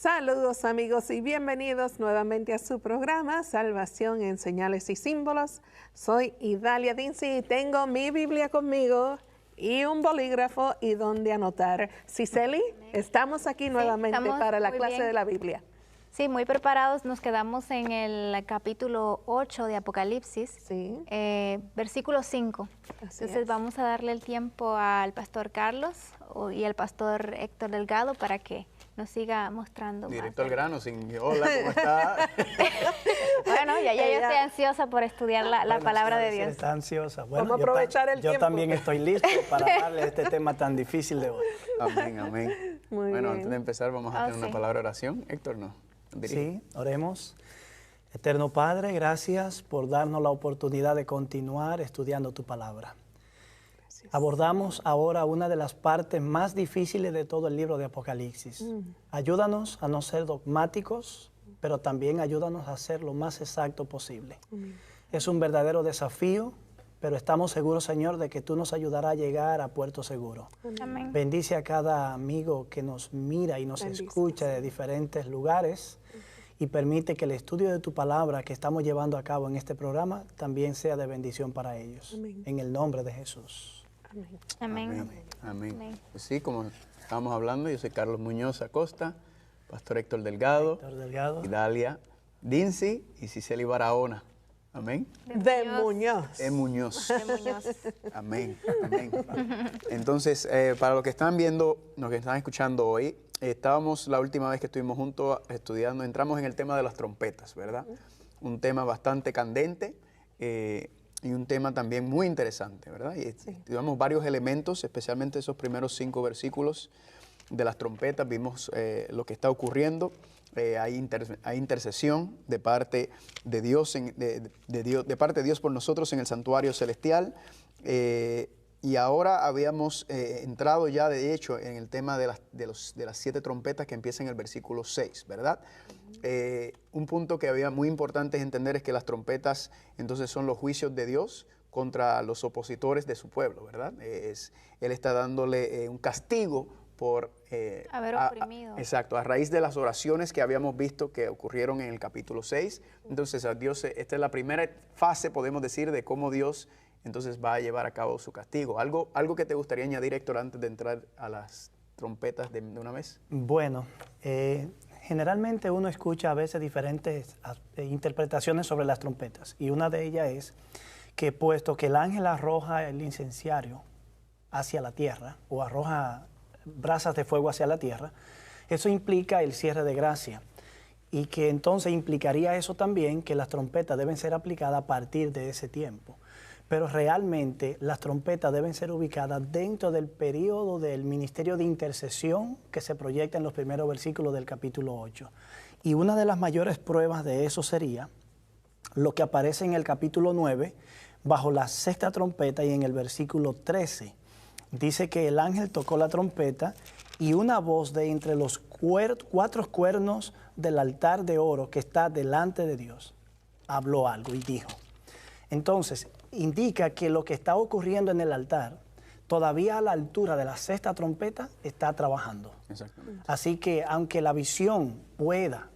Saludos amigos y bienvenidos nuevamente a su programa Salvación en Señales y Símbolos. Soy Idalia Dinsi y tengo mi Biblia conmigo y un bolígrafo y donde anotar. Cicely, estamos aquí nuevamente para la clase de la Biblia. Sí, muy preparados. Nos quedamos en el capítulo 8 de Apocalipsis, Sí. Versículo 5. Entonces vamos a darle el tiempo al pastor Carlos y al pastor Héctor Delgado para que nos siga mostrando. Directo al grano, sin hola, ¿cómo está? Bueno, ya yo estoy ansiosa por estudiar la palabra de Dios. Está ansiosa. Bueno, vamos a aprovechar el tiempo. Yo también estoy listo para darle este tema tan difícil de hoy. Amén, amén. Muy bueno, bien. antes de empezar vamos a tener una palabra de oración. Héctor, ¿no? Sí, oremos. Eterno Padre, gracias por darnos la oportunidad de continuar estudiando tu palabra. Gracias. Abordamos ahora una de las partes más difíciles de todo el libro de Apocalipsis. Ayúdanos a no ser dogmáticos, pero también ayúdanos a ser lo más exacto posible. Es un verdadero desafío, pero estamos seguros, Señor, de que tú nos ayudarás a llegar a puerto seguro. Amén. Bendice a cada amigo que nos mira y nos escucha de diferentes lugares y permite que el estudio de tu palabra que estamos llevando a cabo en este programa también sea de bendición para ellos. Amén. En el nombre de Jesús. Amén. Amén. Amén. Amén. Amén. Pues sí, como estábamos hablando, yo soy Carlos Muñoz Acosta, pastor Héctor Delgado, Héctor Delgado. Idalia Dinsi y Cicely Barahona. Amén. De Muñoz. Muñoz. De Muñoz. Amén, amén. Entonces, para los que están viendo, los que están escuchando hoy, estábamos la última vez que estuvimos juntos estudiando, entramos en el tema de las trompetas, ¿verdad? Un tema bastante candente y un tema también muy interesante, ¿verdad? Y estudiamos varios elementos, especialmente esos primeros 5 versículos de las trompetas, vimos lo que está ocurriendo. Hay intercesión de parte de Dios, de parte de Dios por nosotros en el santuario celestial. Y ahora habíamos entrado ya, de hecho, en el tema de las 7 trompetas que empieza en el versículo 6, ¿verdad? Un punto que había muy importante es entender es que las trompetas entonces son los juicios de Dios contra los opositores de su pueblo, ¿verdad? Él está dándole un castigo por haber oprimido. Exacto, a raíz de las oraciones que habíamos visto que ocurrieron en el capítulo 6. Entonces, a Dios, esta es la primera fase, podemos decir, de cómo Dios entonces va a llevar a cabo su castigo. ¿Algo que te gustaría añadir, Héctor, antes de entrar a las trompetas de una vez? Bueno, generalmente uno escucha a veces diferentes interpretaciones sobre las trompetas. Y una de ellas es que puesto que el ángel arroja el incensario hacia la tierra o arroja brasas de fuego hacia la tierra, eso implica el cierre de gracia y que entonces implicaría eso también que las trompetas deben ser aplicadas a partir de ese tiempo. Pero realmente las trompetas deben ser ubicadas dentro del periodo del ministerio de intercesión que se proyecta en los primeros versículos del capítulo 8. Y una de las mayores pruebas de eso sería lo que aparece en el capítulo 9 bajo la 6ª trompeta y en el versículo 13. Dice que el ángel tocó la trompeta y una voz de entre los 4 cuernos del altar de oro que está delante de Dios habló algo y dijo. Entonces, indica que lo que está ocurriendo en el altar, todavía a la altura de la 6ª trompeta, está trabajando. Exactamente. Así que aunque la visión pueda,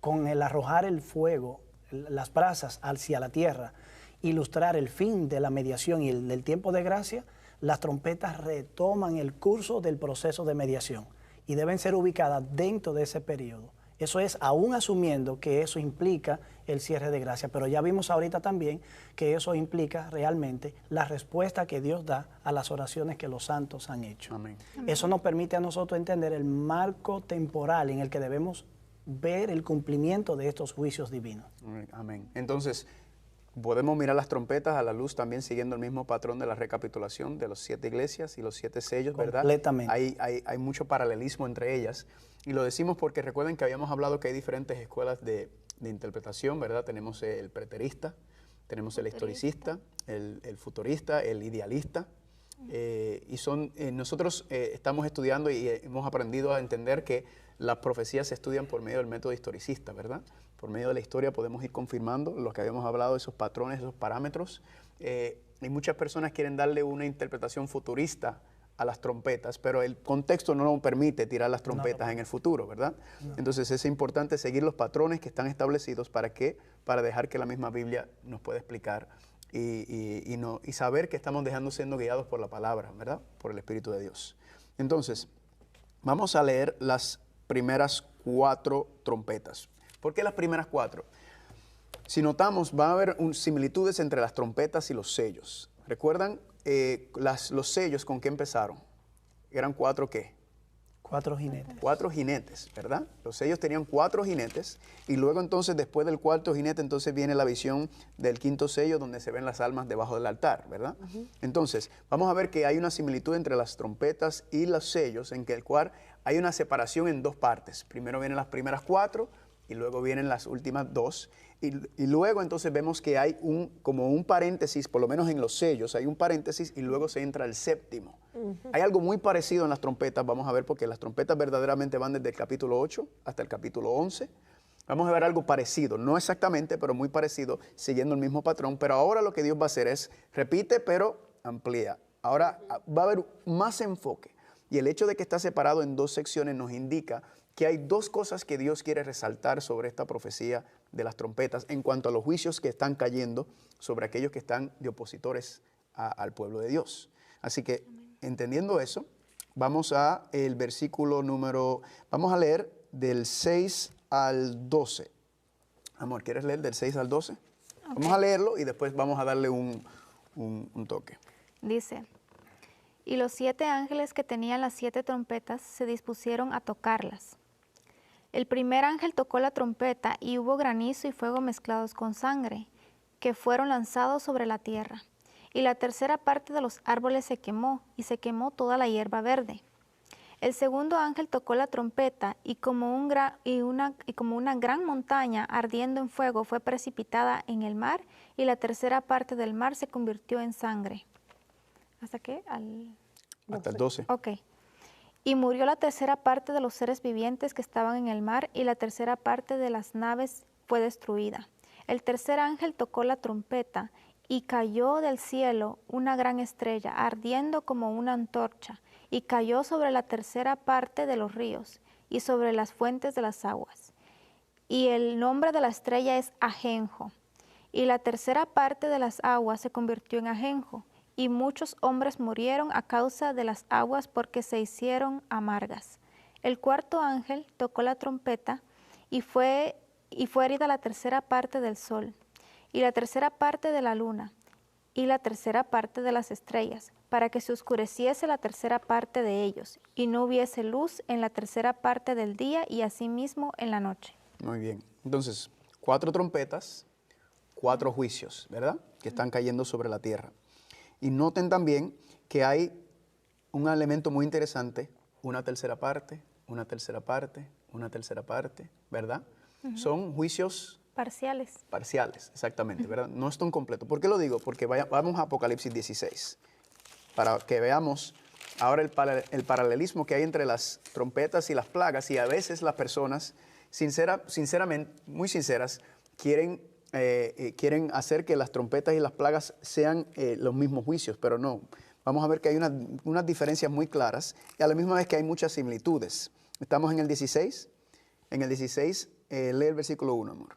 con el arrojar el fuego, las brasas hacia la tierra, ilustrar el fin de la mediación y el tiempo de gracia, las trompetas retoman el curso del proceso de mediación y deben ser ubicadas dentro de ese periodo. Eso es aún asumiendo que eso implica el cierre de gracia, pero ya vimos ahorita también que eso implica realmente la respuesta que Dios da a las oraciones que los santos han hecho. Amén. Eso nos permite a nosotros entender el marco temporal en el que debemos ver el cumplimiento de estos juicios divinos. Amén. Entonces, podemos mirar las trompetas a la luz también siguiendo el mismo patrón de la recapitulación de las 7 iglesias y los 7 sellos, ¿verdad? Completamente. Hay mucho paralelismo entre ellas. Y lo decimos porque recuerden que habíamos hablado que hay diferentes escuelas de interpretación, ¿verdad? Tenemos el preterista, tenemos el historicista, el futurista, el idealista. Nosotros estamos estudiando y hemos aprendido a entender que las profecías se estudian por medio del método historicista, ¿verdad? Por medio de la historia podemos ir confirmando lo que habíamos hablado, esos patrones, esos parámetros. Y muchas personas quieren darle una interpretación futurista a las trompetas, pero el contexto no nos permite tirar las trompetas en el futuro, ¿verdad? No. Entonces es importante seguir los patrones que están establecidos para dejar que la misma Biblia nos pueda explicar y saber que estamos siendo guiados por la palabra, ¿verdad? Por el Espíritu de Dios. Entonces, vamos a leer las primeras 4 trompetas. ¿Por qué las primeras 4? Si notamos, va a haber similitudes entre las trompetas y los sellos. ¿Recuerdan los sellos con qué empezaron? ¿Eran 4 qué? 4 jinetes. 4 jinetes, ¿verdad? Los sellos tenían 4 jinetes y luego entonces después del 4º jinete entonces viene la visión del 5º sello donde se ven las almas debajo del altar, ¿verdad? Entonces vamos a ver que hay una similitud entre las trompetas y los sellos en el cual hay una separación en 2 partes. Primero vienen las primeras 4 y luego vienen las últimas 2 y luego entonces vemos que hay como un paréntesis, por lo menos en los sellos hay un paréntesis y luego se entra el 7º. Hay algo muy parecido en las trompetas, vamos a ver, porque las trompetas verdaderamente van desde el capítulo 8 hasta el capítulo 11. Vamos a ver algo parecido, no exactamente, pero muy parecido, siguiendo el mismo patrón. Pero ahora lo que Dios va a hacer es, repite, pero amplía. Ahora va a haber más enfoque. Y el hecho de que está separado en 2 secciones nos indica que hay 2 cosas que Dios quiere resaltar sobre esta profecía de las trompetas en cuanto a los juicios que están cayendo sobre aquellos que están de opositores al pueblo de Dios. Así que, entendiendo eso, vamos a leer del 6 al 12. Amor, ¿quieres leer del 6 al 12? Okay. Vamos a leerlo y después vamos a darle un toque. Dice: y los 7 ángeles que tenían las 7 trompetas se dispusieron a tocarlas. El primer ángel tocó la trompeta y hubo granizo y fuego mezclados con sangre, que fueron lanzados sobre la tierra. Y la tercera parte de los árboles se quemó, y se quemó toda la hierba verde. El segundo ángel tocó la trompeta, y como una gran montaña ardiendo en fuego fue precipitada en el mar, y la tercera parte del mar se convirtió en sangre. ¿Hasta qué? Hasta el 12. Ok. Y murió la tercera parte de los seres vivientes que estaban en el mar, y la tercera parte de las naves fue destruida. El tercer ángel tocó la trompeta, y cayó del cielo una gran estrella, ardiendo como una antorcha, y cayó sobre la tercera parte de los ríos, y sobre las fuentes de las aguas. Y el nombre de la estrella es Ajenjo. Y la tercera parte de las aguas se convirtió en ajenjo, y muchos hombres murieron a causa de las aguas porque se hicieron amargas. El cuarto ángel tocó la trompeta y fue herida la tercera parte del sol, y la tercera parte de la luna, y la tercera parte de las estrellas, para que se oscureciese la tercera parte de ellos, y no hubiese luz en la tercera parte del día, y asimismo en la noche. Muy bien. Entonces, 4 trompetas, 4 juicios, ¿verdad? Que están cayendo sobre la tierra. Y noten también que hay un elemento muy interesante, una tercera parte, una tercera parte, una tercera parte, ¿verdad? Son juicios parciales. Parciales, exactamente, ¿verdad? No están completos. ¿Por qué lo digo? Porque vamos a Apocalipsis 16, para que veamos ahora el paralelismo que hay entre las trompetas y las plagas, y a veces las personas, sinceramente, muy sinceras, quieren hacer que las trompetas y las plagas sean los mismos juicios, pero no. Vamos a ver que hay unas diferencias muy claras y a la misma vez que hay muchas similitudes. Estamos en el 16. En el 16, lee el versículo 1, amor.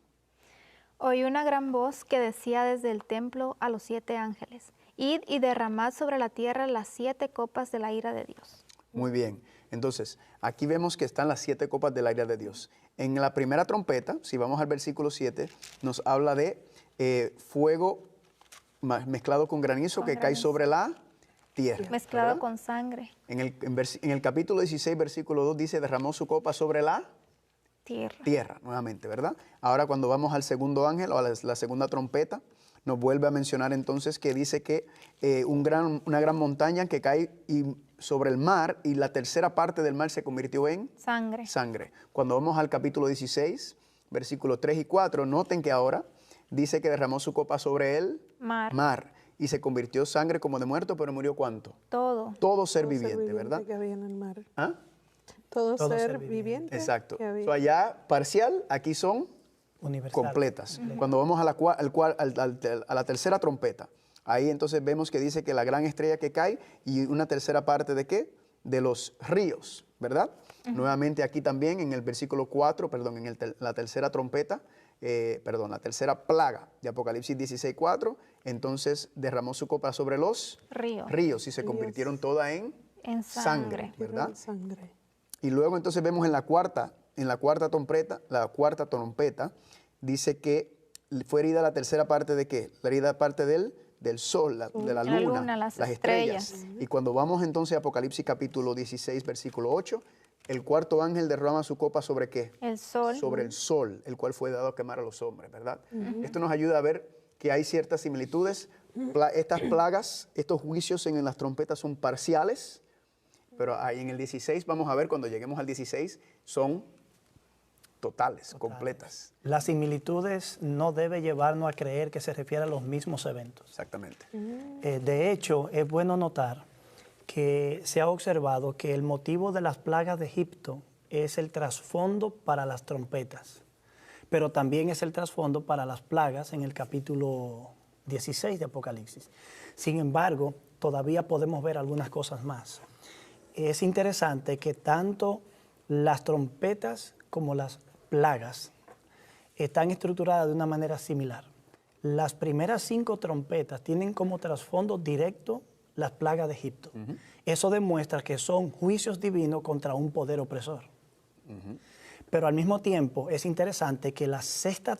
Oí una gran voz que decía desde el templo a los 7 ángeles: id y derramad sobre la tierra las 7 copas de la ira de Dios. Muy bien. Entonces, aquí vemos que están las 7 copas de la ira de Dios. En la primera trompeta, si vamos al versículo 7, nos habla de fuego mezclado con granizo que cae sobre la tierra. Mezclado, ¿verdad?, con sangre. En el capítulo 16, versículo 2, dice, derramó su copa sobre la tierra, nuevamente, ¿verdad? Ahora cuando vamos al segundo ángel o a la segunda trompeta, nos vuelve a mencionar entonces que dice que una gran montaña que cae sobre el mar, y la tercera parte del mar se convirtió en sangre. Cuando vamos al capítulo 16, versículos 3 y 4, noten que ahora dice que derramó su copa sobre el mar y se convirtió sangre como de muerto, pero murió ¿cuánto? Todo ser viviente, ¿verdad? Que había en el mar. ¿Ah? Todo ser viviente. Exacto. Allá parcial, aquí son universal, completas. Cuando vamos a la tercera trompeta, Ahí entonces vemos que dice que la gran estrella que cae y una tercera parte ¿de qué? De los ríos, ¿verdad? Nuevamente aquí también en el versículo 4, perdón, en la tercera trompeta, la tercera plaga de Apocalipsis 16:4, entonces derramó su copa sobre los ríos y se convirtieron todas en sangre, ¿verdad? Sangre. Y luego entonces vemos en la cuarta trompeta, dice que fue herida la tercera parte ¿de qué? La herida parte del sol, de la luna, las estrellas. Y cuando vamos entonces a Apocalipsis capítulo 16, versículo 8, el cuarto ángel derrama su copa ¿sobre qué? El sol. Sobre el sol, el cual fue dado a quemar a los hombres, ¿verdad? Esto nos ayuda a ver que hay ciertas similitudes. Estas plagas, estos juicios en las trompetas son parciales, pero ahí en el 16, vamos a ver cuando lleguemos al 16, son totales, completas. Las similitudes no debe llevarnos a creer que se refiere a los mismos eventos. Exactamente. De hecho, es bueno notar que se ha observado que el motivo de las plagas de Egipto es el trasfondo para las trompetas, pero también es el trasfondo para las plagas en el capítulo 16 de Apocalipsis. Sin embargo, todavía podemos ver algunas cosas más. Es interesante que tanto las trompetas como las plagas están estructuradas de una manera similar. Las primeras 5 trompetas tienen como trasfondo directo las plagas de Egipto. Eso demuestra que son juicios divinos contra un poder opresor. Pero al mismo tiempo es interesante que la sexta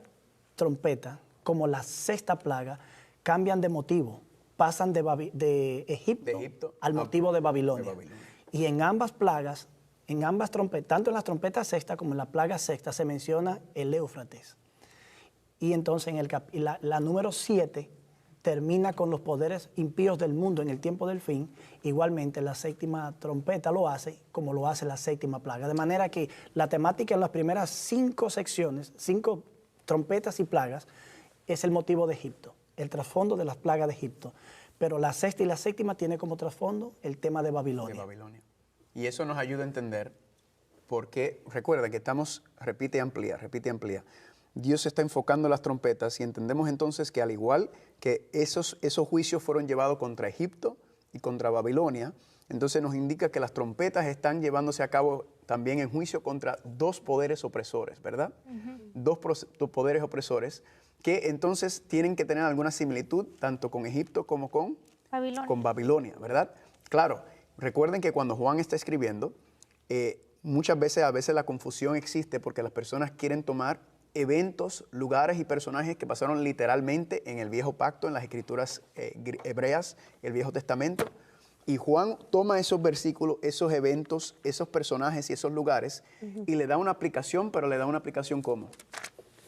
trompeta, como la sexta plaga, cambian de motivo, pasan de Egipto al motivo de Babilonia. Y en ambas plagas, en ambas trompetas, tanto en las trompetas sexta como en la plaga sexta, se menciona el Éufrates. Y entonces la número 7 termina con los poderes impíos del mundo en el tiempo del fin. Igualmente la séptima trompeta lo hace como lo hace la séptima plaga. De manera que la temática en las primeras 5 secciones, 5 trompetas y plagas, es el motivo de Egipto, el trasfondo de las plagas de Egipto. Pero la sexta y la séptima tiene como trasfondo el tema de Babilonia. Y eso nos ayuda a entender por qué, recuerda que estamos, repite y amplía. Dios está enfocando las trompetas y entendemos entonces que al igual que esos juicios fueron llevados contra Egipto y contra Babilonia, entonces nos indica que las trompetas están llevándose a cabo también en juicio contra 2 poderes opresores, ¿verdad? 2 poderes opresores que entonces tienen que tener alguna similitud tanto con Egipto como con Babilonia, ¿verdad? Claro, recuerden que cuando Juan está escribiendo, muchas veces, la confusión existe porque las personas quieren tomar eventos, lugares y personajes que pasaron literalmente en el Viejo Pacto, en las Escrituras hebreas, el Viejo Testamento. Y Juan toma esos versículos, esos eventos, esos personajes y esos lugares y le da una aplicación, pero le da una aplicación ¿cómo?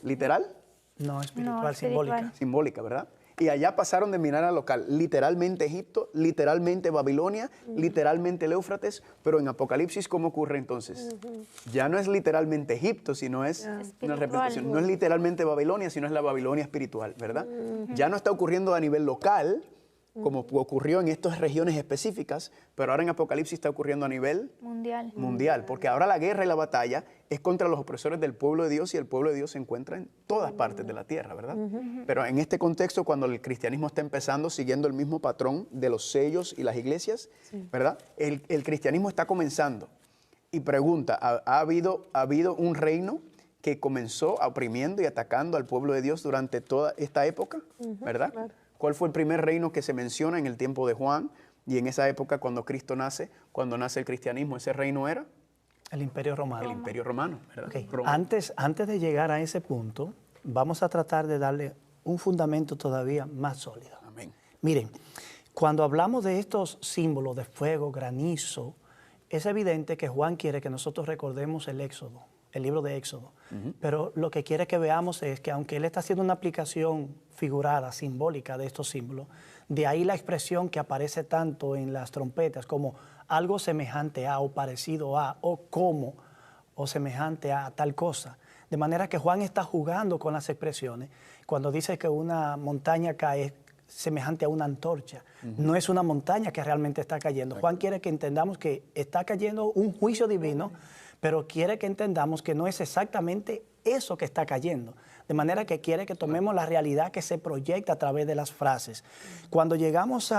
¿Literal? No, espiritual, simbólica. Simbólica, ¿verdad? Y allá pasaron de mirar al local, literalmente Egipto, literalmente Babilonia, literalmente el Éufrates, pero en Apocalipsis, ¿cómo ocurre entonces? Ya no es literalmente Egipto, sino es una repetición. No es literalmente Babilonia, sino es la Babilonia espiritual, ¿verdad? Ya no está ocurriendo a nivel local, como ocurrió en estas regiones específicas, pero ahora en Apocalipsis está ocurriendo a nivel mundial, porque ahora la guerra y la batalla es contra los opresores del pueblo de Dios y el pueblo de Dios se encuentra en todas partes de la tierra, ¿verdad? Pero en este contexto, cuando el cristianismo está empezando, siguiendo el mismo patrón de los sellos y las iglesias, ¿verdad? El cristianismo está comenzando y pregunta, ¿ha habido un reino que comenzó oprimiendo y atacando al pueblo de Dios durante toda esta época, ¿verdad? Claro. ¿Cuál fue el primer reino que se menciona en el tiempo de Juan y en esa época cuando Cristo nace, cuando nace el cristianismo? ¿Ese reino era? El Imperio Romano. El Imperio Romano, ¿verdad? Okay. Antes de llegar a ese punto, vamos a tratar de darle un fundamento todavía más sólido. Amén. Miren, cuando hablamos de estos símbolos de fuego, granizo, es evidente que Juan quiere que nosotros recordemos el Éxodo, el libro de Éxodo. Pero lo que quiere que veamos es que aunque él está haciendo una aplicación figurada, simbólica de estos símbolos, de ahí la expresión que aparece tanto en las trompetas como algo semejante a o parecido a o como o semejante a tal cosa. De manera que Juan está jugando con las expresiones cuando dice que una montaña cae semejante a una antorcha. No es una montaña que realmente está cayendo. Juan quiere que entendamos que está cayendo un juicio divino, pero quiere que entendamos que no es exactamente eso que está cayendo. De manera que quiere que tomemos la realidad que se proyecta a través de las frases. Cuando llegamos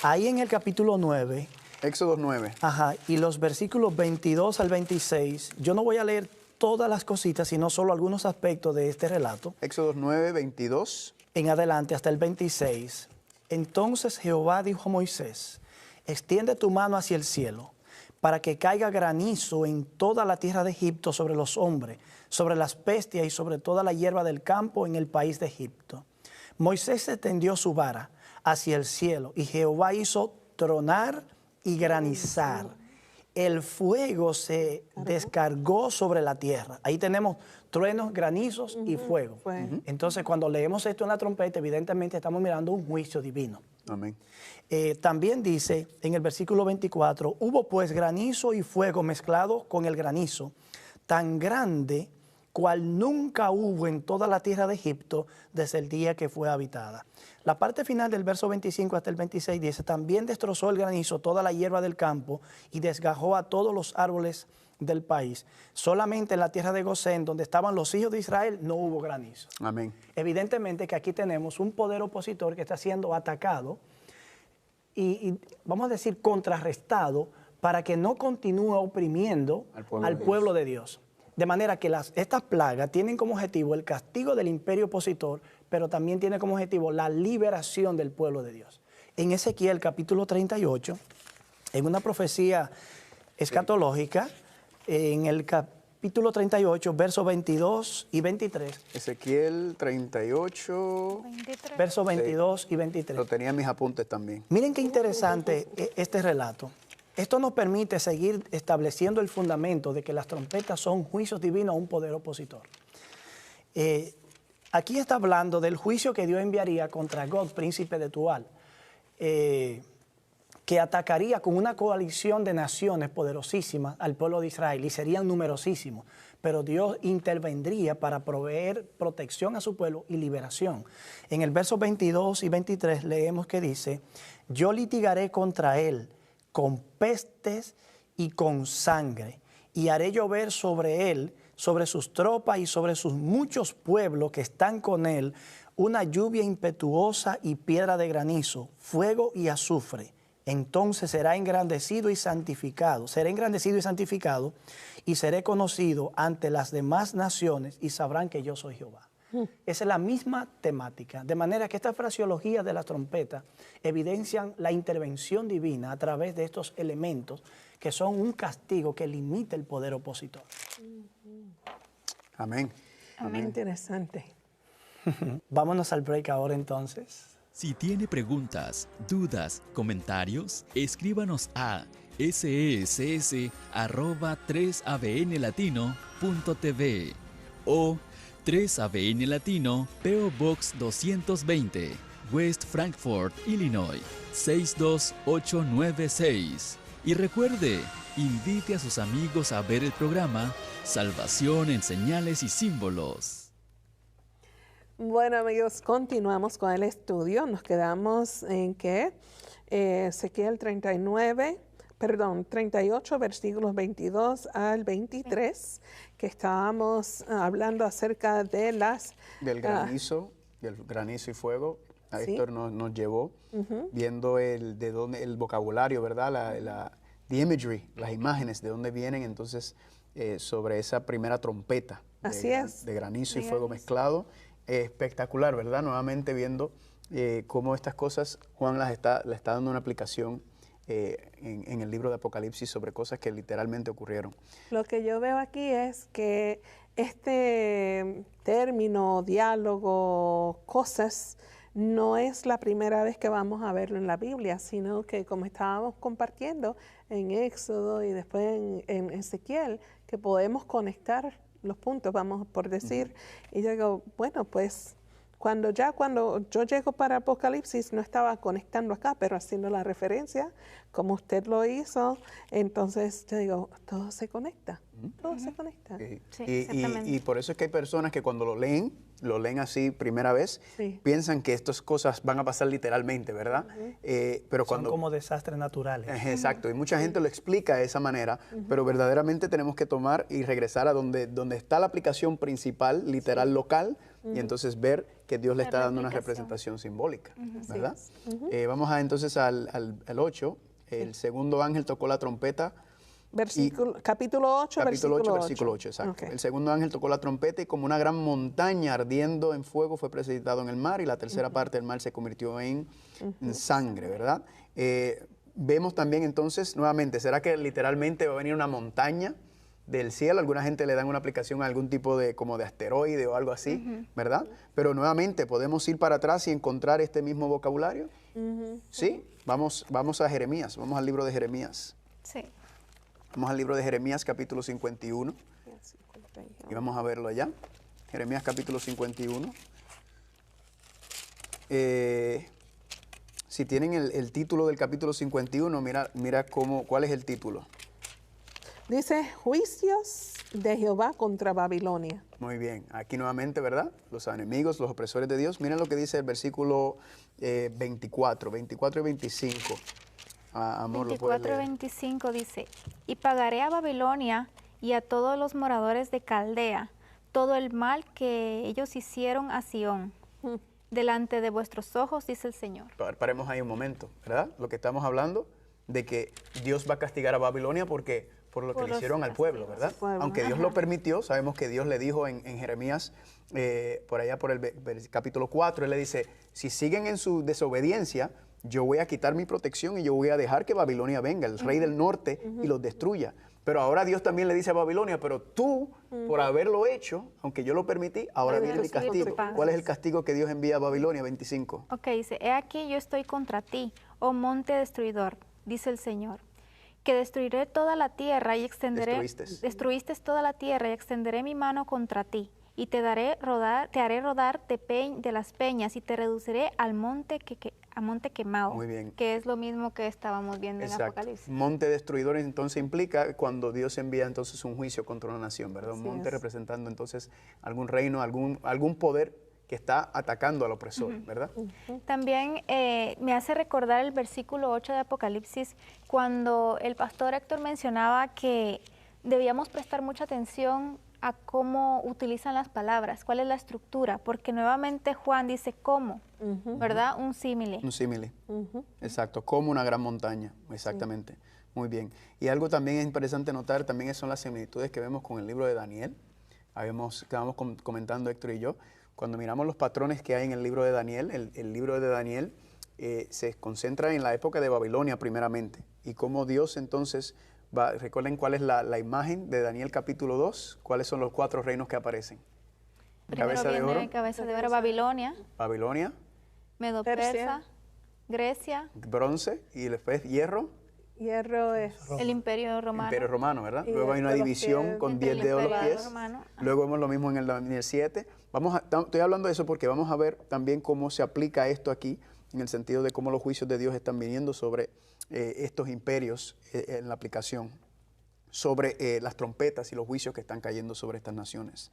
ahí en el capítulo 9, Éxodo 9. ajá, y los versículos 22 al 26, yo no voy a leer todas las cositas, sino solo algunos aspectos de este relato. Éxodo 9, 22. En adelante hasta el 26. Entonces Jehová dijo a Moisés, extiende tu mano hacia el cielo, para que caiga granizo en toda la tierra de Egipto sobre los hombres, sobre las bestias y sobre toda la hierba del campo en el país de Egipto. Moisés extendió su vara hacia el cielo y Jehová hizo tronar y granizar. El fuego se descargó sobre la tierra. Ahí tenemos truenos, granizos y fuego. Entonces, cuando leemos esto en la trompeta, evidentemente estamos mirando un juicio divino. Amén. También dice en el versículo 24, hubo pues granizo y fuego mezclado con el granizo, tan grande cual nunca hubo en toda la tierra de Egipto desde el día que fue habitada. La parte final del verso 25 hasta el 26 dice, también destrozó el granizo toda la hierba del campo y desgajó a todos los árboles del país. Solamente en la tierra de Gosén, donde estaban los hijos de Israel, no hubo granizo. Amén. Evidentemente que aquí tenemos un poder opositor que está siendo atacado y vamos a decir contrarrestado para que no continúe oprimiendo al pueblo de Dios. De manera que estas plagas tienen como objetivo el castigo del imperio opositor, pero también tiene como objetivo la liberación del pueblo de Dios. En Ezequiel capítulo 38, en una profecía escatológica, en el capítulo 38, versos 22 y 23. Ezequiel 38. 23. Versos 22 y 23. Lo tenía en mis apuntes también. Miren qué interesante este relato. Esto nos permite seguir estableciendo el fundamento de que las trompetas son juicios divinos a un poder opositor. Aquí está hablando del juicio que Dios enviaría contra Gog, príncipe de Tual, que atacaría con una coalición de naciones poderosísimas al pueblo de Israel y serían numerosísimos, pero Dios intervendría para proveer protección a su pueblo y liberación. En el verso 22 y 23 leemos que dice, yo litigaré contra él con pestes y con sangre, y haré llover sobre él, sobre sus tropas y sobre sus muchos pueblos que están con él, una lluvia impetuosa y piedra de granizo, fuego y azufre. Entonces será engrandecido y santificado, y seré conocido ante las demás naciones y sabrán que yo soy Jehová. Esa es la misma temática, de manera que esta fraseología de la trompeta evidencian la intervención divina a través de estos elementos que son un castigo que limita el poder opositor. Amén. Amén. Interesante. Vámonos al break ahora entonces. Si tiene preguntas, dudas, comentarios, escríbanos a sess@3abnlatino.tv o 3ABN Latino, P.O. Box 220, West Frankfort, Illinois, 62896. Y recuerde, invite a sus amigos a ver el programa Salvación en Señales y Símbolos. Bueno, amigos, continuamos con el estudio. Nos quedamos en que Ezequiel 38, versículos 22 al 23, que estábamos hablando acerca de del granizo y fuego. A ¿sí? Héctor nos llevó viendo el vocabulario, ¿verdad? The imagery, las imágenes, de dónde vienen, entonces, sobre esa primera trompeta. Así es. De granizo y fuego mezclado. Espectacular, ¿verdad? Nuevamente viendo cómo estas cosas Juan le está dando una aplicación en el libro de Apocalipsis sobre cosas que literalmente ocurrieron. Lo que yo veo aquí es que este término, diálogo, cosas, no es la primera vez que vamos a verlo en la Biblia, sino que como estábamos compartiendo en Éxodo y después en Ezequiel, que podemos conectar los puntos, vamos por decir. Y yo digo, bueno, pues cuando yo llego para Apocalipsis, no estaba conectando acá, pero haciendo la referencia, como usted lo hizo, entonces yo digo, todo se conecta, todo se conecta. Sí, Y exactamente. por eso es que hay personas que cuando lo leen así primera vez, Sí. piensan que estas cosas van a pasar literalmente, ¿verdad? Pero Son cuando... como desastres naturales. Exacto, y mucha gente lo explica de esa manera, pero verdaderamente tenemos que tomar y regresar a donde está la aplicación principal, literal local, y entonces ver que Dios le La está dando una replicación. representación simbólica, ¿verdad? Así Vamos entonces al 8, el segundo ángel tocó la trompeta. Capítulo 8, Capítulo 8, versículo versículo 8, exacto. Ok. El segundo ángel tocó la trompeta y como una gran montaña ardiendo en fuego fue precipitado en el mar y la tercera parte del mar se convirtió en sangre, ¿verdad? Vemos también entonces, nuevamente, ¿será que literalmente va a venir una montaña del cielo? Alguna gente le dan una aplicación a algún tipo de como de asteroide o algo así, ¿verdad? Pero nuevamente podemos ir para atrás y encontrar este mismo vocabulario. ¿Sí? Vamos a Jeremías, vamos al libro de Jeremías. Sí. Vamos al libro de Jeremías capítulo 51 y vamos a verlo allá. Jeremías capítulo 51. Si tienen el título del capítulo 51, mira cuál es el título. Dice, juicios de Jehová contra Babilonia. Muy bien, aquí nuevamente, ¿verdad? Los enemigos, los opresores de Dios. Miren lo que dice el versículo 24 y 25. Amor, lo puedes 24 y leer. 25 dice, y pagaré a Babilonia y a todos los moradores de Caldea todo el mal que ellos hicieron a Sión, delante de vuestros ojos, dice el Señor. Paremos ahí un momento, ¿verdad? Lo que estamos hablando de que Dios va a castigar a Babilonia por lo que Por le los hicieron al pueblo, castigos. ¿verdad? Pueblo. Aunque Dios Ajá. lo permitió, sabemos que Dios le dijo en Jeremías, por allá por el capítulo 4, Él le dice, si siguen en su desobediencia, yo voy a quitar mi protección y yo voy a dejar que Babilonia venga, el rey del norte, y los destruya. Pero ahora Dios también le dice a Babilonia, pero tú, por haberlo hecho, aunque yo lo permití, ahora Voy a viene mi recibir castigo. tu pago. ¿Cuál es el castigo que Dios envía a Babilonia? 25. Ok, dice, he aquí yo estoy contra ti, oh monte destruidor, dice el Señor, que destruiré toda la tierra y extenderé, destruiste toda la tierra y extenderé mi mano contra ti, y te haré rodar de las peñas y te reduciré al monte quemado. Muy bien. Que es lo mismo que estábamos viendo en Exacto. Apocalipsis. Monte destruidor entonces implica cuando Dios envía entonces un juicio contra una nación, ¿verdad? Un Así monte es. representando entonces algún reino, algún poder que está atacando al opresor, ¿verdad? También me hace recordar el versículo 8 de Apocalipsis, cuando el pastor Héctor mencionaba que debíamos prestar mucha atención a cómo utilizan las palabras, cuál es la estructura, porque nuevamente Juan dice cómo, ¿verdad? Un símile. Un símile. Exacto, como una gran montaña, exactamente. Muy bien. Y algo también es interesante notar, también son las similitudes que vemos con el libro de Daniel. Estábamos comentando Héctor y yo, cuando miramos los patrones que hay en el libro de Daniel, el libro de Daniel se concentra en la época de Babilonia primeramente, y cómo Dios entonces, recuerden cuál es la imagen de Daniel capítulo 2, cuáles son los 4 reinos que aparecen. Primero Cabeza de viene oro, cabeza de oro, Babilonia, Babilonia, Medo-Persa, Persia. Grecia, bronce y después hierro, Hierro es el Imperio Romano. Imperio Romano, ¿verdad? Y Luego hay una de los división pies, con entre 10 el dedos de los Imperio pies. Romano. Luego vemos lo mismo en el Daniel 7. Estoy hablando de eso porque vamos a ver también cómo se aplica esto aquí, en el sentido de cómo los juicios de Dios están viniendo sobre estos imperios en la aplicación, sobre las trompetas y los juicios que están cayendo sobre estas naciones.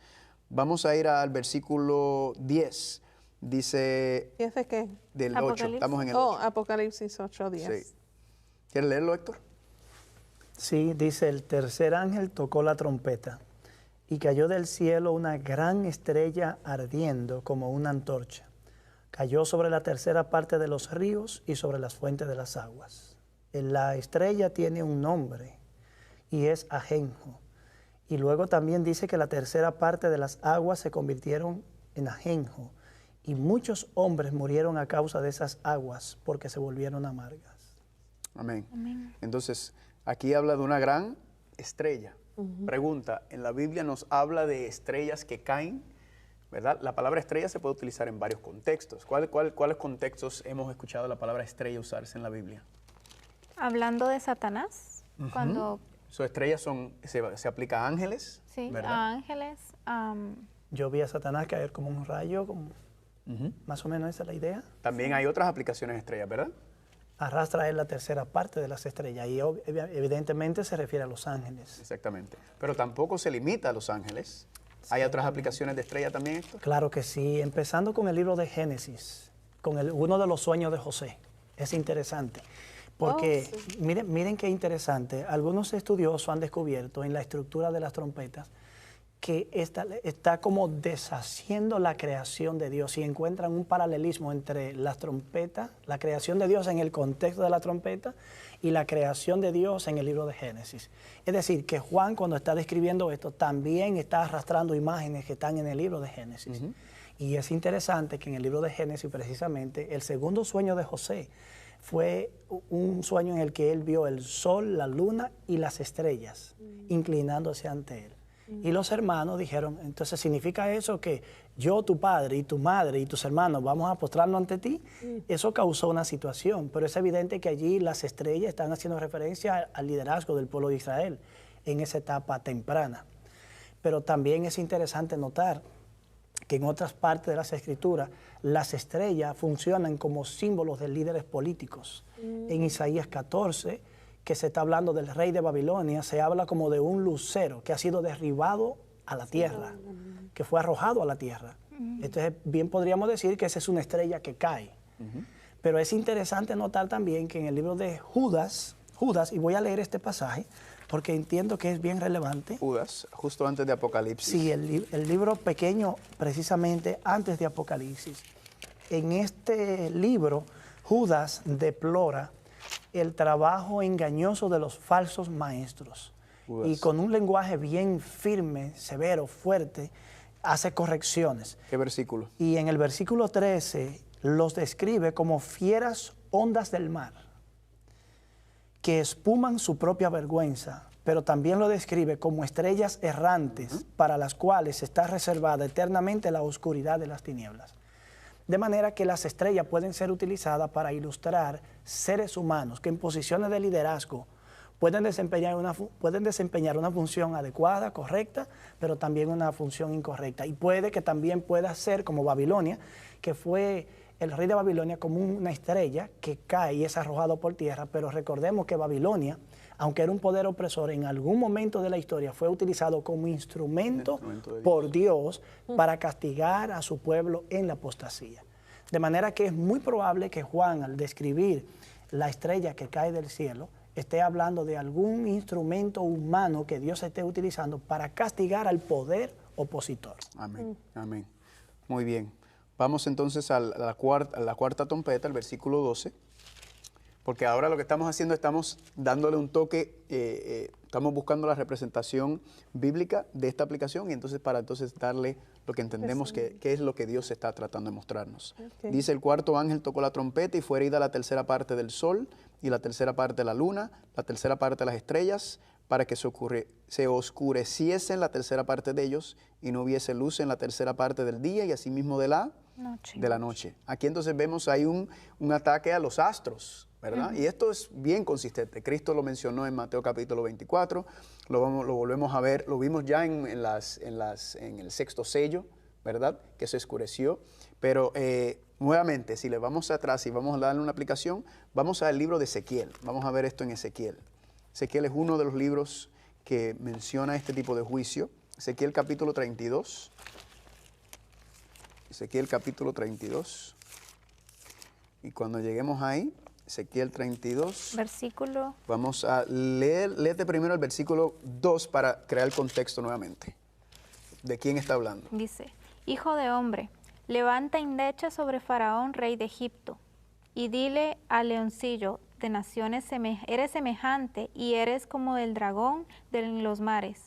Vamos a ir al versículo 10. Dice ¿Y ese qué? del 8. Apocalipsis. Estamos en el Oh, 8. Apocalipsis 8:10. Sí. ¿Quieres leerlo, Héctor? Sí, dice, el tercer ángel tocó la trompeta y cayó del cielo una gran estrella ardiendo como una antorcha. Cayó sobre la tercera parte de los ríos y sobre las fuentes de las aguas. La estrella tiene un nombre y es ajenjo. Y luego también dice que la tercera parte de las aguas se convirtieron en ajenjo. Y muchos hombres murieron a causa de esas aguas porque se volvieron amargas. Amén. Entonces, aquí habla de una gran estrella. Pregunta, ¿en la Biblia nos habla de estrellas que caen? ¿Verdad? La palabra estrella se puede utilizar en varios contextos. ¿Cuáles contextos hemos escuchado la palabra estrella usarse en la Biblia? Hablando de Satanás, cuando Sus estrellas se aplica a ángeles, sí, ¿verdad? a ángeles, Yo vi a Satanás caer como un rayo, como Más o menos esa es la idea. También hay otras aplicaciones de estrellas, ¿verdad? Arrastra es la tercera parte de las estrellas y evidentemente se refiere a los ángeles. Exactamente. Pero tampoco se limita a los ángeles. ¿Hay otras aplicaciones de estrella también, Héctor? Claro que sí, empezando con el libro de Génesis, con uno de los sueños de José. Es interesante, porque miren qué interesante. Algunos estudiosos han descubierto en la estructura de las trompetas que está como deshaciendo la creación de Dios y encuentran un paralelismo entre las trompetas, la creación de Dios en el contexto de la trompeta y la creación de Dios en el libro de Génesis. Es decir, que Juan cuando está describiendo esto también está arrastrando imágenes que están en el libro de Génesis. Y es interesante que en el libro de Génesis precisamente el segundo sueño de José fue un sueño en el que él vio el sol, la luna y las estrellas inclinándose ante él. Y los hermanos dijeron, entonces ¿significa eso que yo, tu padre y tu madre y tus hermanos vamos a postrarnos ante ti? Eso causó una situación, pero es evidente que allí las estrellas están haciendo referencia al liderazgo del pueblo de Israel en esa etapa temprana. Pero también es interesante notar que en otras partes de las Escrituras las estrellas funcionan como símbolos de líderes políticos. En Isaías 14, que se está hablando del rey de Babilonia, se habla como de un lucero que ha sido derribado a la tierra, que fue arrojado a la tierra. Entonces, bien podríamos decir que esa es una estrella que cae. Pero es interesante notar también que en el libro de Judas, y voy a leer este pasaje, porque entiendo que es bien relevante. Judas, justo antes de Apocalipsis. Sí, el libro pequeño, precisamente antes de Apocalipsis. En este libro, Judas deplora el trabajo engañoso de los falsos maestros. Y con un lenguaje bien firme, severo, fuerte, hace correcciones. ¿Qué versículo? Y en el versículo 13 los describe como fieras ondas del mar, que espuman su propia vergüenza, pero también lo describe como estrellas errantes para las cuales está reservada eternamente la oscuridad de las tinieblas. De manera que las estrellas pueden ser utilizadas para ilustrar seres humanos que en posiciones de liderazgo pueden desempeñar una función adecuada, correcta, pero también una función incorrecta. Y puede que también pueda ser como Babilonia, que fue el rey de Babilonia como una estrella que cae y es arrojado por tierra, pero recordemos que Babilonia, aunque era un poder opresor, en algún momento de la historia fue utilizado como instrumento por Dios para castigar a su pueblo en la apostasía. De manera que es muy probable que Juan, al describir la estrella que cae del cielo, esté hablando de algún instrumento humano que Dios esté utilizando para castigar al poder opositor. Amén, amén. Muy bien. Vamos entonces a la cuarta trompeta, el versículo 12. Porque ahora lo que estamos haciendo, estamos dándole un toque, estamos buscando la representación bíblica de esta aplicación y entonces para darle lo que entendemos que es lo que Dios está tratando de mostrarnos. Dice, el cuarto ángel tocó la trompeta y fue herida la tercera parte del sol y la tercera parte de la luna, la tercera parte de las estrellas, para que se oscureciesen la tercera parte de ellos y no hubiese luz en la tercera parte del día y asimismo de la noche. Aquí entonces vemos hay un ataque a los astros, ¿verdad? Y esto es bien consistente. Cristo lo mencionó en Mateo capítulo 24, lo volvemos a ver, lo vimos ya en el sexto sello, ¿verdad? Que se oscureció. Pero nuevamente, si le vamos atrás y vamos a darle una aplicación, vamos al libro de Ezequiel. Vamos a ver esto en Ezequiel. Ezequiel es uno de los libros que menciona este tipo de juicio. Ezequiel capítulo 32. Ezequiel capítulo 32. Y cuando lleguemos ahí, Ezequiel 32. Versículo. Vamos a léete primero el versículo 2 para crear el contexto nuevamente. ¿De quién está hablando? Dice, hijo de hombre, levanta indecha sobre Faraón, rey de Egipto, y dile al leoncillo de naciones, eres semejante y eres como el dragón de los mares,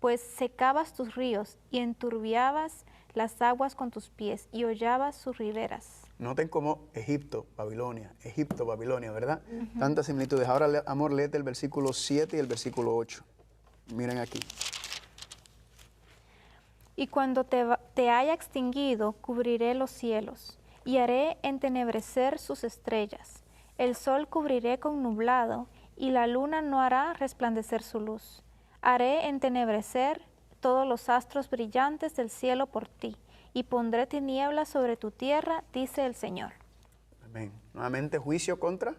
pues secabas tus ríos y enturbiabas las aguas con tus pies y hollabas sus riberas. Noten cómo Egipto, Babilonia, ¿verdad? Tantas similitudes. Ahora, amor, léete el versículo 7 y el versículo 8. Miren aquí. Y cuando te haya extinguido, cubriré los cielos, y haré entenebrecer sus estrellas. El sol cubriré con nublado, y la luna no hará resplandecer su luz. Haré entenebrecer todos los astros brillantes del cielo por ti, y pondré tinieblas sobre tu tierra, dice el Señor. Amén. Nuevamente juicio contra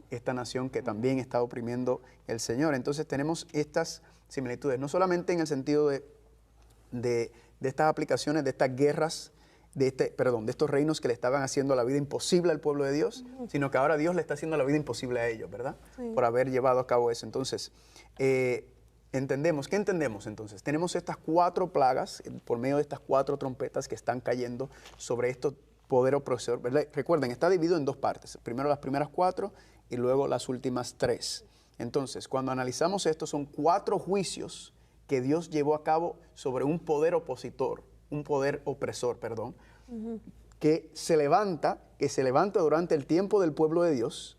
esta nación que también está oprimiendo el Señor. Entonces tenemos estas similitudes, no solamente en el sentido de estas aplicaciones, de estas guerras, de estos reinos que le estaban haciendo la vida imposible al pueblo de Dios, sino que ahora Dios le está haciendo la vida imposible a ellos, ¿verdad? Sí. Por haber llevado a cabo eso. Entonces, entendemos, ¿qué entendemos entonces? Tenemos estas 4 plagas, por medio de estas 4 trompetas que están cayendo sobre estos poder opresor, ¿verdad? Recuerden, está dividido en 2 partes. Primero las primeras 4 y luego las últimas 3. Entonces, cuando analizamos esto, son 4 juicios que Dios llevó a cabo sobre un poder opositor, un poder opresor, perdón, que se levanta durante el tiempo del pueblo de Dios.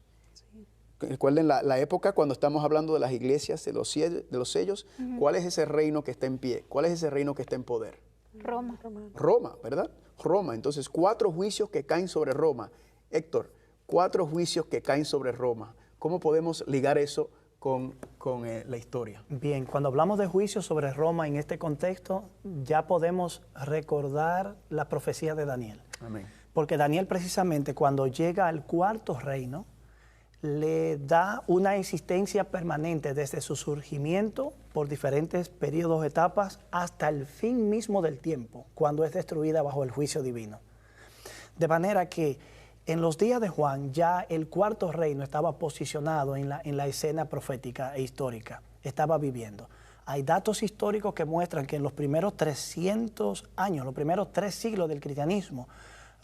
Recuerden la época cuando estamos hablando de las iglesias, de los sellos, ¿cuál es ese reino que está en pie? ¿Cuál es ese reino que está en poder? Roma. Roma, ¿verdad? Roma. Entonces, 4 juicios que caen sobre Roma. Héctor, 4 juicios que caen sobre Roma. ¿Cómo podemos ligar eso con la historia? Bien, cuando hablamos de juicio sobre Roma en este contexto, ya podemos recordar la profecía de Daniel. Amén. Porque Daniel precisamente cuando llega al 4º reino, le da una existencia permanente desde su surgimiento por diferentes periodos, etapas, hasta el fin mismo del tiempo, cuando es destruida bajo el juicio divino. De manera que en los días de Juan ya el 4º reino estaba posicionado en la escena profética e histórica, estaba viviendo. Hay datos históricos que muestran que en los primeros 300 años, los primeros 3 siglos del cristianismo,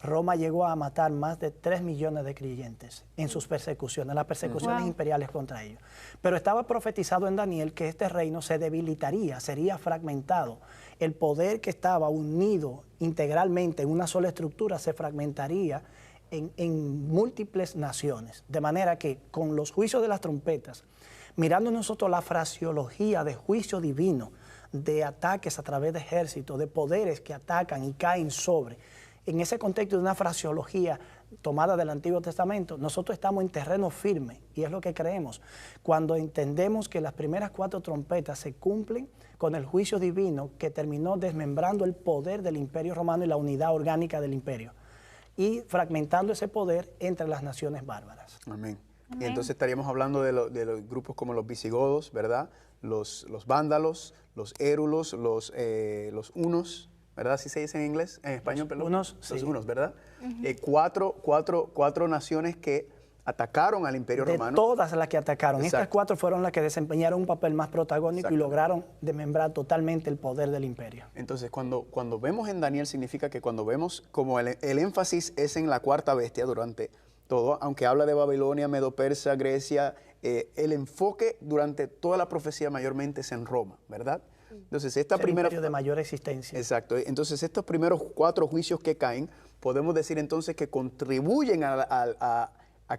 Roma llegó a matar más de 3 millones de creyentes en sus persecuciones, las persecuciones imperiales contra ellos. Pero estaba profetizado en Daniel que este reino se debilitaría, sería fragmentado. El poder que estaba unido integralmente en una sola estructura se fragmentaría en múltiples naciones. De manera que con los juicios de las trompetas, mirando nosotros la fraseología de juicio divino, de ataques a través de ejércitos, de poderes que atacan y caen sobre, en ese contexto de una fraseología tomada del Antiguo Testamento, nosotros estamos en terreno firme y es lo que creemos. Cuando entendemos que las primeras 4 trompetas se cumplen con el juicio divino que terminó desmembrando el poder del Imperio Romano y la unidad orgánica del imperio y fragmentando ese poder entre las naciones bárbaras. Amén. Y entonces estaríamos hablando de los grupos como los visigodos, ¿verdad? Los vándalos, los érulos, los hunos, ¿verdad? ¿Así se dice en inglés? En español, perdón. Hunos, Los sí. hunos, ¿verdad? 4 naciones que atacaron al Imperio De Romano. todas las que atacaron, Exacto. estas 4 fueron las que desempeñaron un papel más protagónico y Exacto. lograron desmembrar totalmente el poder del imperio. Entonces, cuando vemos en Daniel, significa que cuando vemos como el énfasis es en la 4ª bestia durante todo, aunque habla de Babilonia, Medo-Persa, Grecia, el enfoque durante toda la profecía mayormente es en Roma, ¿verdad? Entonces, esta Es el primera... imperio de mayor existencia. Exacto. Entonces, estos primeros 4 juicios que caen, podemos decir entonces que contribuyen a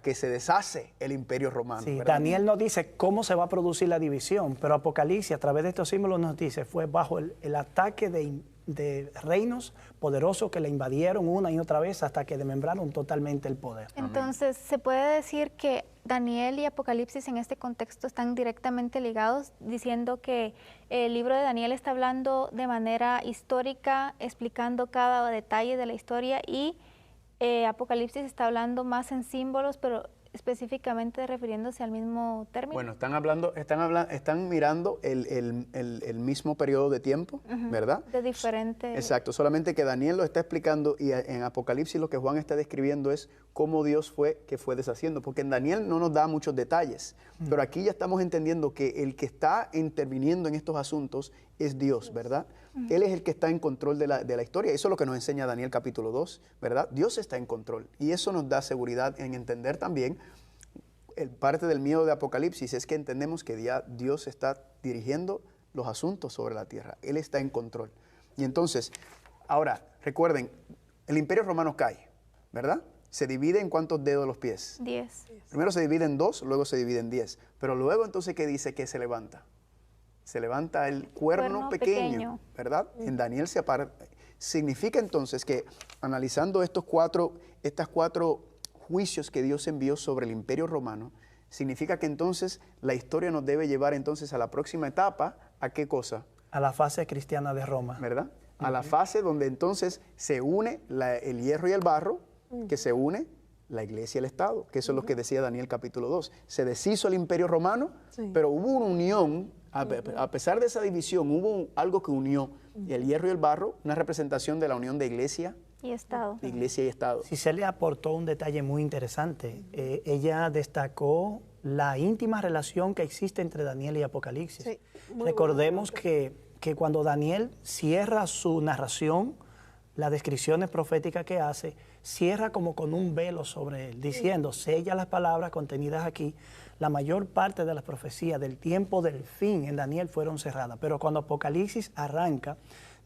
que se deshace el Imperio Romano. Sí, ¿verdad? Daniel nos dice cómo se va a producir la división, pero Apocalipsis a través de estos símbolos nos dice fue bajo el ataque de reinos poderosos que le invadieron una y otra vez hasta que desmembraron totalmente el poder. Entonces, ¿se puede decir que Daniel y Apocalipsis en este contexto están directamente ligados, diciendo que el libro de Daniel está hablando de manera histórica, explicando cada detalle de la historia, y Apocalipsis está hablando más en símbolos, pero específicamente refiriéndose al mismo término? Bueno, están mirando el mismo periodo de tiempo, ¿verdad? De diferente... Exacto, solamente que Daniel lo está explicando y en Apocalipsis lo que Juan está describiendo es cómo Dios fue deshaciendo, porque en Daniel no nos da muchos detalles, pero aquí ya estamos entendiendo que el que está interviniendo en estos asuntos es Dios, ¿verdad? Él es el que está en control de la historia. Eso es lo que nos enseña Daniel capítulo 2, ¿verdad? Dios está en control y eso nos da seguridad en entender también. Parte del miedo de Apocalipsis es que entendemos que ya Dios está dirigiendo los asuntos sobre la tierra. Él está en control. Y entonces, ahora, recuerden, el Imperio Romano cae, ¿verdad? Se divide en ¿cuántos dedos de los pies? 10. Primero se divide en 2, luego se divide en 10. Pero luego entonces, ¿qué dice que se levanta? Se levanta el cuerno pequeño, ¿verdad? En Daniel se aparta. Significa entonces que analizando estas 4 juicios que Dios envió sobre el Imperio Romano, significa que entonces la historia nos debe llevar entonces a la próxima etapa, ¿a qué cosa? A la fase cristiana de Roma. ¿Verdad? a la fase donde entonces se une el hierro y el barro, que se une la iglesia y el Estado, que eso es lo que decía Daniel capítulo 2. Se deshizo el imperio romano, pero hubo una unión, a pesar de esa división, hubo algo que unió el hierro y el barro, una representación de la unión de iglesia y Estado. Iglesia y Estado. Sí, se le aportó un detalle muy interesante. Ella destacó la íntima relación que existe entre Daniel y Apocalipsis. Sí, recordemos que cuando Daniel cierra su narración, las descripciones proféticas que hace, cierra como con un velo sobre él, diciendo, sella las palabras contenidas aquí. La mayor parte de las profecías del tiempo del fin en Daniel fueron cerradas, pero cuando Apocalipsis arranca,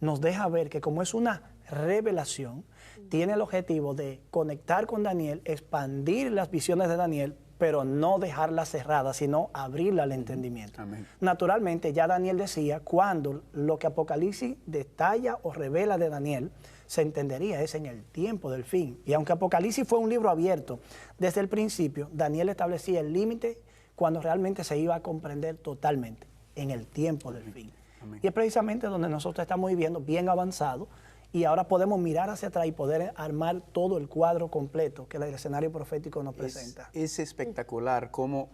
nos deja ver que como es una revelación, tiene el objetivo de conectar con Daniel, expandir las visiones de Daniel, pero no dejarlas cerradas, sino abrirla al entendimiento. Amén. Naturalmente, ya Daniel decía, cuando lo que Apocalipsis detalla o revela de Daniel, se entendería es en el tiempo del fin. Y aunque Apocalipsis fue un libro abierto desde el principio, Daniel establecía el límite cuando realmente se iba a comprender totalmente, en el tiempo del fin. Amén. Y es precisamente donde nosotros estamos viviendo bien avanzado, y ahora podemos mirar hacia atrás y poder armar todo el cuadro completo que el escenario profético nos presenta. Es espectacular cómo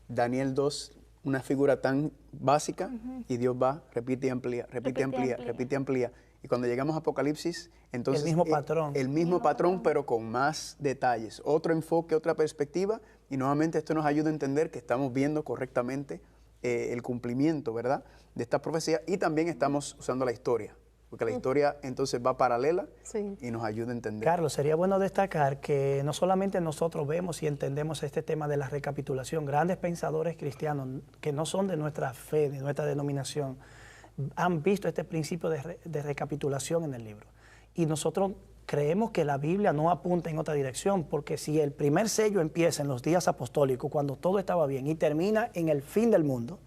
Daniel 2, una figura tan básica, y Dios va, repite y amplía, repite y amplía, repite y amplía. Y cuando llegamos a Apocalipsis, entonces... El mismo patrón. El mismo patrón, pero con más detalles. Otro enfoque, otra perspectiva. Y nuevamente esto nos ayuda a entender que estamos viendo correctamente el cumplimiento, ¿verdad?, de esta profecía. Y también estamos usando la historia. Porque la historia entonces va paralela y nos ayuda a entender. Carlos, sería bueno destacar que no solamente nosotros vemos y entendemos este tema de la recapitulación, grandes pensadores cristianos que no son de nuestra fe, de nuestra denominación, han visto este principio de recapitulación en el libro. Y nosotros creemos que la Biblia no apunta en otra dirección, porque si el primer sello empieza en los días apostólicos, cuando todo estaba bien, y termina en el fin del mundo,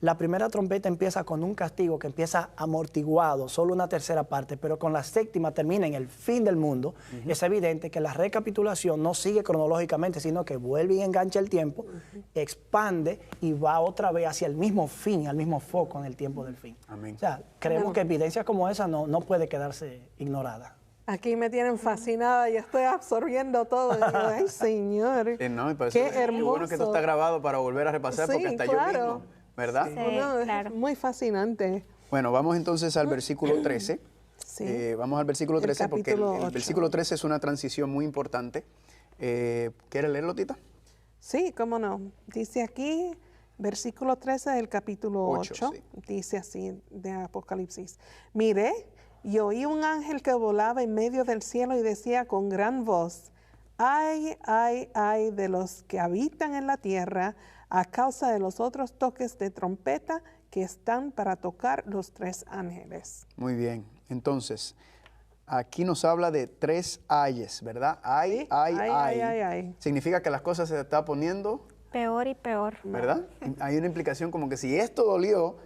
la primera trompeta empieza con un castigo que empieza amortiguado, solo una tercera parte, pero con la séptima termina en el fin del mundo. Es evidente que la recapitulación no sigue cronológicamente, sino que vuelve y engancha el tiempo, expande y va otra vez hacia el mismo fin, al mismo foco en el tiempo del fin. Amén. O sea, creemos que evidencia como esa no puede quedarse ignorada. Aquí me tienen fascinada y estoy absorbiendo todo. Y digo, ay, Señor, No, y qué hermoso. bueno que esto está grabado para volver a repasar, porque hasta yo mismo, ¿verdad? Sí, No, claro. es muy fascinante. Bueno, vamos entonces al versículo 13. Sí. Vamos al versículo El 13 porque capítulo el 8. versículo 13 es una transición muy importante. ¿Quieres leerlo, Tita? Sí, cómo no. Dice aquí, versículo 13 del capítulo 8, sí. dice así de Apocalipsis. Miré y oí un ángel que volaba en medio del cielo y decía con gran voz, ay, ay, ay de los que habitan en la tierra a causa de los otros toques de trompeta que están para tocar los 3 ángeles. Muy bien. Entonces, aquí nos habla de 3 ayes, ¿verdad? Ay, Sí. ay, Ay, ay. ay, ay, ay. Significa que las cosas se están poniendo, Peor y peor. ¿verdad? Hay una implicación como que si esto dolió,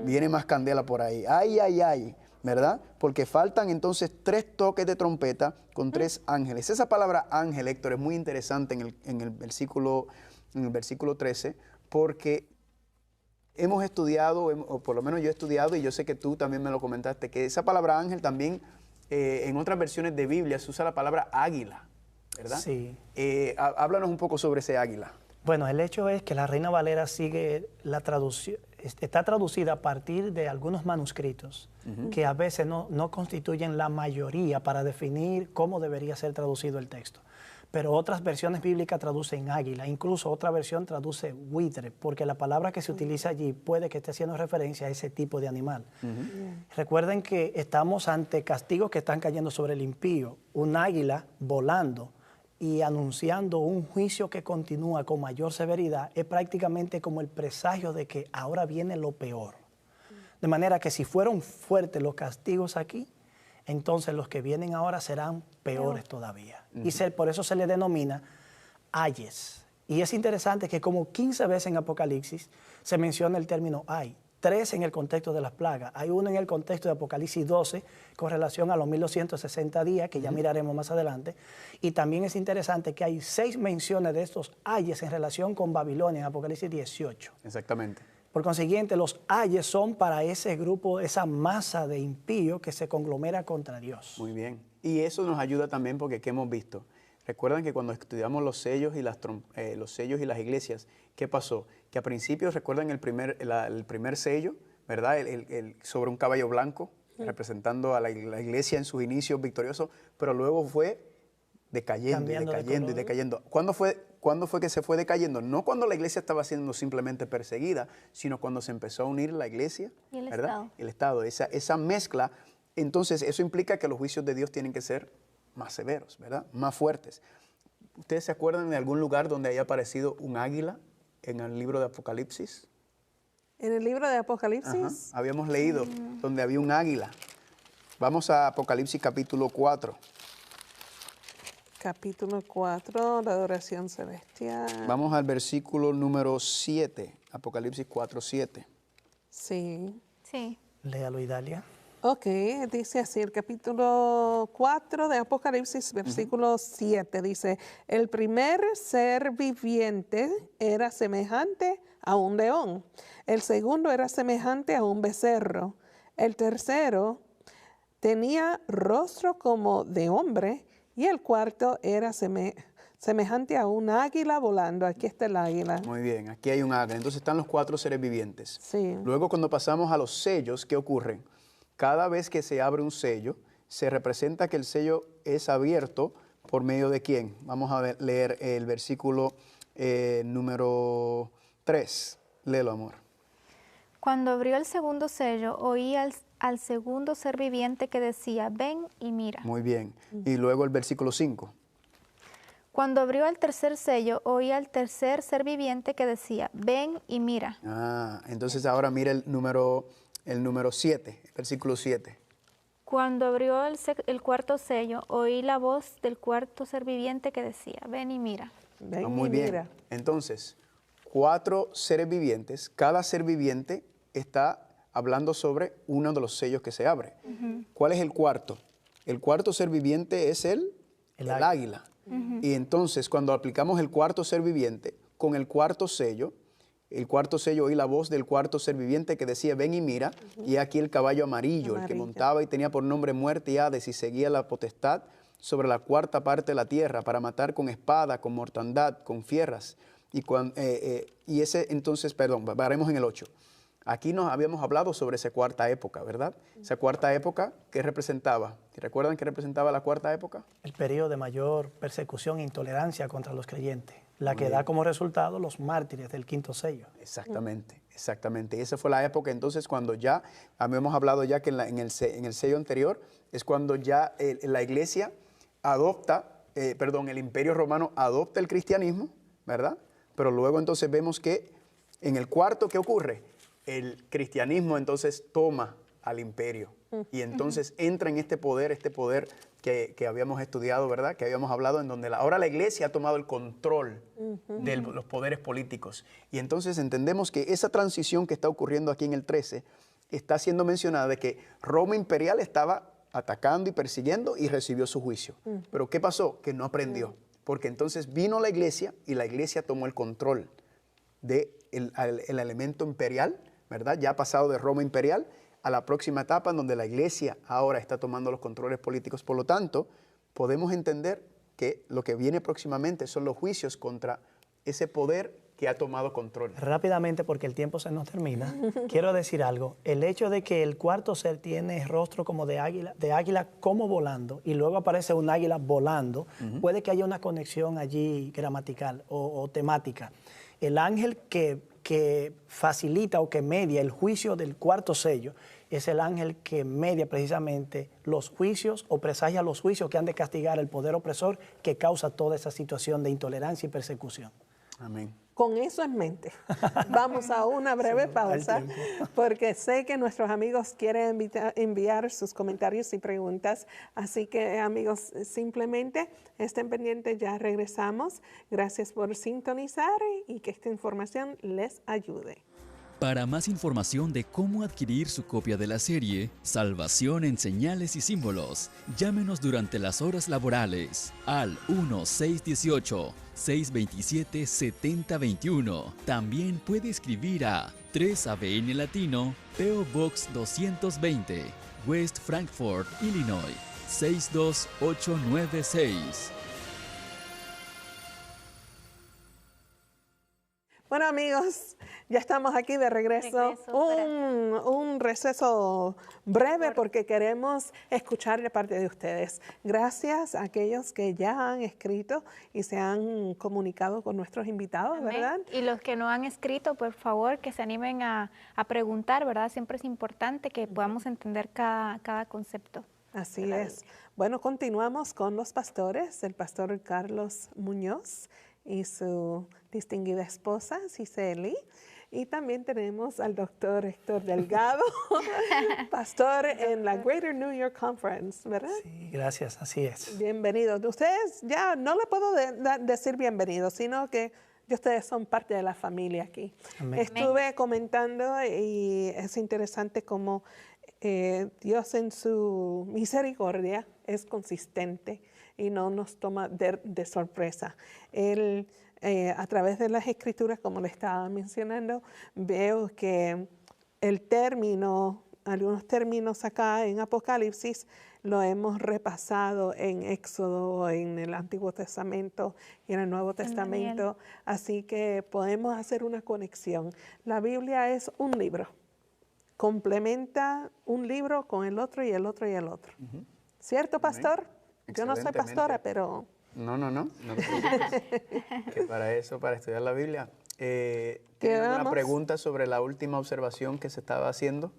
viene más candela por ahí. Ay, ay, ay, ¿verdad? Porque faltan entonces 3 toques de trompeta con 3 ángeles. Esa palabra ángel, Héctor, es muy interesante en el versículo 13, porque hemos estudiado, o por lo menos yo he estudiado, y yo sé que tú también me lo comentaste, que esa palabra ángel también en otras versiones de Biblia se usa la palabra águila, ¿verdad? Sí. Háblanos un poco sobre ese águila. Bueno, el hecho es que la Reina Valera sigue la traducción, está traducida a partir de algunos manuscritos que a veces no constituyen la mayoría para definir cómo debería ser traducido el texto. Pero otras versiones bíblicas traducen águila, incluso otra versión traduce buitre, porque la palabra que se utiliza allí puede que esté haciendo referencia a ese tipo de animal. Recuerden que estamos ante castigos que están cayendo sobre el impío, un águila volando y anunciando un juicio que continúa con mayor severidad, es prácticamente como el presagio de que ahora viene lo peor. De manera que si fueron fuertes los castigos aquí, entonces los que vienen ahora serán peores todavía. Y por eso se le denomina ayes. Y es interesante que como 15 veces en Apocalipsis se menciona el término ay. 3 en el contexto de las plagas. Hay uno en el contexto de Apocalipsis 12 con relación a los 1260 días, que ya miraremos más adelante. Y también es interesante que hay 6 menciones de estos ayes en relación con Babilonia en Apocalipsis 18. Exactamente. Por consiguiente, los ayes son para ese grupo, esa masa de impíos que se conglomera contra Dios. Muy bien. Y eso nos ayuda también porque ¿qué hemos visto? Recuerdan que cuando estudiamos los sellos y los sellos y las iglesias, ¿qué pasó? Que a principios, recuerdan el primer sello, ¿verdad? Sobre un caballo blanco, representando a la iglesia en sus inicios victoriosos, pero luego fue decayendo y decayendo y decayendo. ¿Cuándo fue que se fue decayendo? No cuando la iglesia estaba siendo simplemente perseguida, sino cuando se empezó a unir la iglesia, y el ¿verdad? Estado. El Estado, esa mezcla. Entonces, eso implica que los juicios de Dios tienen que ser más severos, ¿verdad? Más fuertes. ¿Ustedes se acuerdan de algún lugar donde haya aparecido un águila en el libro de Apocalipsis? En el libro de Apocalipsis. Ajá. Habíamos leído donde había un águila. Vamos a Apocalipsis capítulo 4. Capítulo 4, la adoración celestial. Vamos al versículo número 7, Apocalipsis 4, 7. Sí. Sí. Léalo, Idalia. Ok, dice así, el capítulo 4 de Apocalipsis, versículo 7, dice, el primer ser viviente era semejante a un león, el segundo era semejante a un becerro, el tercero tenía rostro como de hombre y el cuarto era semejante a un águila volando. Aquí está el águila. Muy bien, aquí hay un águila. Entonces están los 4 seres vivientes. Sí. Luego cuando pasamos a los sellos, ¿qué ocurre? Cada vez que se abre un sello, se representa que el sello es abierto por medio de quién. Vamos a leer el versículo número 3. Léelo, amor. Cuando abrió el segundo sello, oí al segundo ser viviente que decía, ven y mira. Muy bien. Y luego el versículo 5. Cuando abrió el tercer sello, oí al tercer ser viviente que decía, ven y mira. Entonces ahora mira el número 7, versículo 7. Cuando abrió el cuarto sello, oí la voz del cuarto ser viviente que decía, ven y mira. Ven Muy y bien. mira. Entonces, 4 seres vivientes, cada ser viviente está hablando sobre uno de los sellos que se abre. ¿Cuál es el cuarto? El cuarto ser viviente es el águila. Y entonces, cuando aplicamos el cuarto ser viviente con el cuarto sello oí la voz del cuarto ser viviente que decía, ven y mira, y aquí el caballo amarillo, el que montaba y tenía por nombre Muerte y Hades, y seguía la potestad sobre la cuarta parte de la tierra para matar con espada, con mortandad, con fierras. Paremos en el 8. Aquí nos habíamos hablado sobre esa cuarta época, ¿verdad? Esa cuarta época, ¿qué representaba? ¿Recuerdan qué representaba la cuarta época? El periodo de mayor persecución e intolerancia contra los creyentes, la que da como resultado los mártires del quinto sello. Exactamente, exactamente. Y esa fue la época entonces cuando ya, habíamos hablado ya que en el sello anterior, es cuando ya la iglesia el imperio romano adopta el cristianismo, ¿verdad? Pero luego entonces vemos que en el cuarto, ¿qué ocurre? El cristianismo entonces toma al imperio y entonces entra en este poder que habíamos estudiado, ¿verdad? Que habíamos hablado, en donde ahora la iglesia ha tomado el control de los poderes políticos. Y entonces entendemos que esa transición que está ocurriendo aquí en el 13 está siendo mencionada de que Roma imperial estaba atacando y persiguiendo y recibió su juicio. Pero ¿qué pasó? Que no aprendió. Porque entonces vino la iglesia y la iglesia tomó el control del elemento imperial, ¿verdad? Ya ha pasado de Roma imperial a la próxima etapa en donde la iglesia ahora está tomando los controles políticos. Por lo tanto, podemos entender que lo que viene próximamente son los juicios contra ese poder que ha tomado control. Rápidamente, porque el tiempo se nos termina, quiero decir algo. El hecho de que el cuarto ser tiene rostro como de águila como volando, y luego aparece un águila volando, puede que haya una conexión allí gramatical o temática. El ángel que facilita o que media el juicio del cuarto sello es el ángel que media precisamente los juicios o presagia los juicios que han de castigar el poder opresor que causa toda esa situación de intolerancia y persecución. Amén. Con eso en mente, vamos a una breve pausa, porque sé que nuestros amigos quieren enviar sus comentarios y preguntas. Así que, amigos, simplemente estén pendientes, ya regresamos. Gracias por sintonizar y que esta información les ayude. Para más información de cómo adquirir su copia de la serie Salvación en Señales y Símbolos, llámenos durante las horas laborales al 1-618-627-7021. También puede escribir a 3ABN Latino, P.O. Box 220, West Frankfort, Illinois, 62896. Bueno, amigos, ya estamos aquí de regreso. Un receso breve porque queremos escuchar de parte de ustedes. Gracias a aquellos que ya han escrito y se han comunicado con nuestros invitados, Amén. ¿verdad? Y los que no han escrito, por favor, que se animen a preguntar, ¿verdad? Siempre es importante que podamos entender cada concepto. Así es. Bueno, continuamos con los pastores, el pastor Carlos Muñoz y su distinguida esposa, Cicely. Y también tenemos al doctor Héctor Delgado, pastor en la Greater New York Conference, ¿verdad? Sí, gracias, así es. Bienvenidos. Ustedes ya no le puedo decir bienvenidos, sino que ustedes son parte de la familia aquí. Amén. Estuve comentando y es interesante cómo Dios en su misericordia es consistente y no nos toma de sorpresa. Él, a través de las escrituras, como le estaba mencionando, veo que algunos términos acá en Apocalipsis lo hemos repasado en Éxodo, en el Antiguo Testamento y en el Nuevo Testamento, así que podemos hacer una conexión. La Biblia es un libro, complementa un libro con el otro y el otro y el otro. ¿Cierto, pastor? Yo no soy pastora, pero... No te preocupes. Que para eso, para estudiar la Biblia. ¿Tiene una pregunta sobre la última observación que se estaba haciendo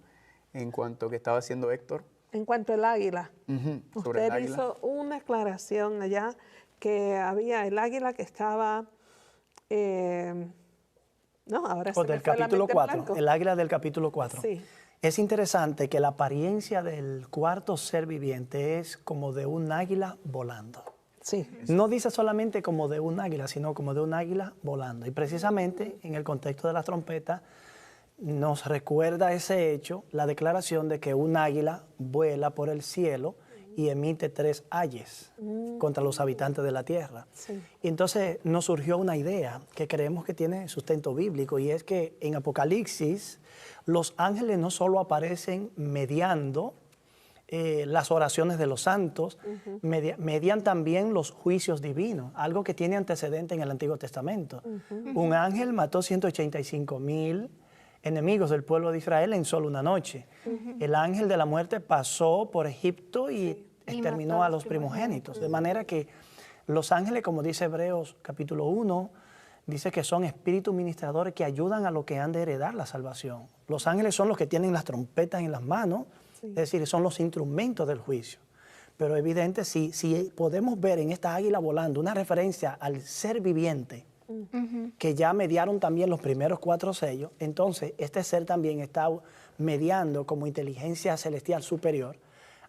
en cuanto que estaba haciendo Héctor? En cuanto al águila, sobre usted el águila. hizo una aclaración allá que había el águila que estaba... ahora se Del me fue la capítulo mente 4, blanco. el águila del capítulo 4. Sí. Es interesante que la apariencia del cuarto ser viviente es como de un águila volando. Sí. No dice solamente como de un águila, sino como de un águila volando. Y precisamente en el contexto de la trompeta nos recuerda ese hecho, la declaración de que un águila vuela por el cielo y emite 3 ayes contra los habitantes de la tierra. Sí. Y entonces nos surgió una idea que creemos que tiene sustento bíblico, y es que en Apocalipsis los ángeles no solo aparecen mediando las oraciones de los santos, median también los juicios divinos, algo que tiene antecedente en el Antiguo Testamento. Un ángel mató 185,000 enemigos del pueblo de Israel en solo una noche. El ángel de la muerte pasó por Egipto y exterminó a los primogénitos. De manera que los ángeles, como dice Hebreos capítulo 1, dice que son espíritus ministradores que ayudan a los que han de heredar la salvación. Los ángeles son los que tienen las trompetas en las manos, es decir, son los instrumentos del juicio. Pero evidente, si podemos ver en esta águila volando una referencia al ser viviente, que ya mediaron también los primeros 4 sellos, entonces este ser también está mediando como inteligencia celestial superior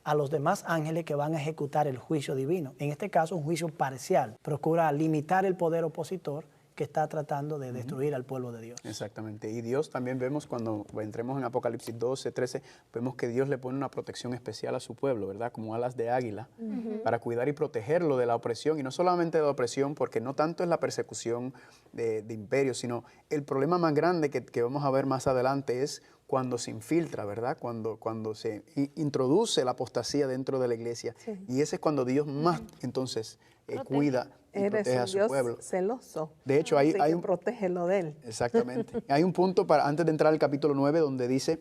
a los demás ángeles que van a ejecutar el juicio divino. En este caso, un juicio parcial. Procura limitar el poder opositor que está tratando de destruir al pueblo de Dios. Exactamente. Y Dios también vemos cuando entremos en Apocalipsis 12, 13, vemos que Dios le pone una protección especial a su pueblo, ¿verdad? Como alas de águila, para cuidar y protegerlo de la opresión. Y no solamente de la opresión, porque no tanto es la persecución de imperios, sino el problema más grande que vamos a ver más adelante es cuando se infiltra, ¿verdad? Cuando se introduce la apostasía dentro de la iglesia. Sí. Y ese es cuando Dios más, entonces, cuida y protege a su pueblo. Celoso. De hecho, hay un... protege lo de él. Exactamente. Hay un punto, antes de entrar al capítulo 9, donde dice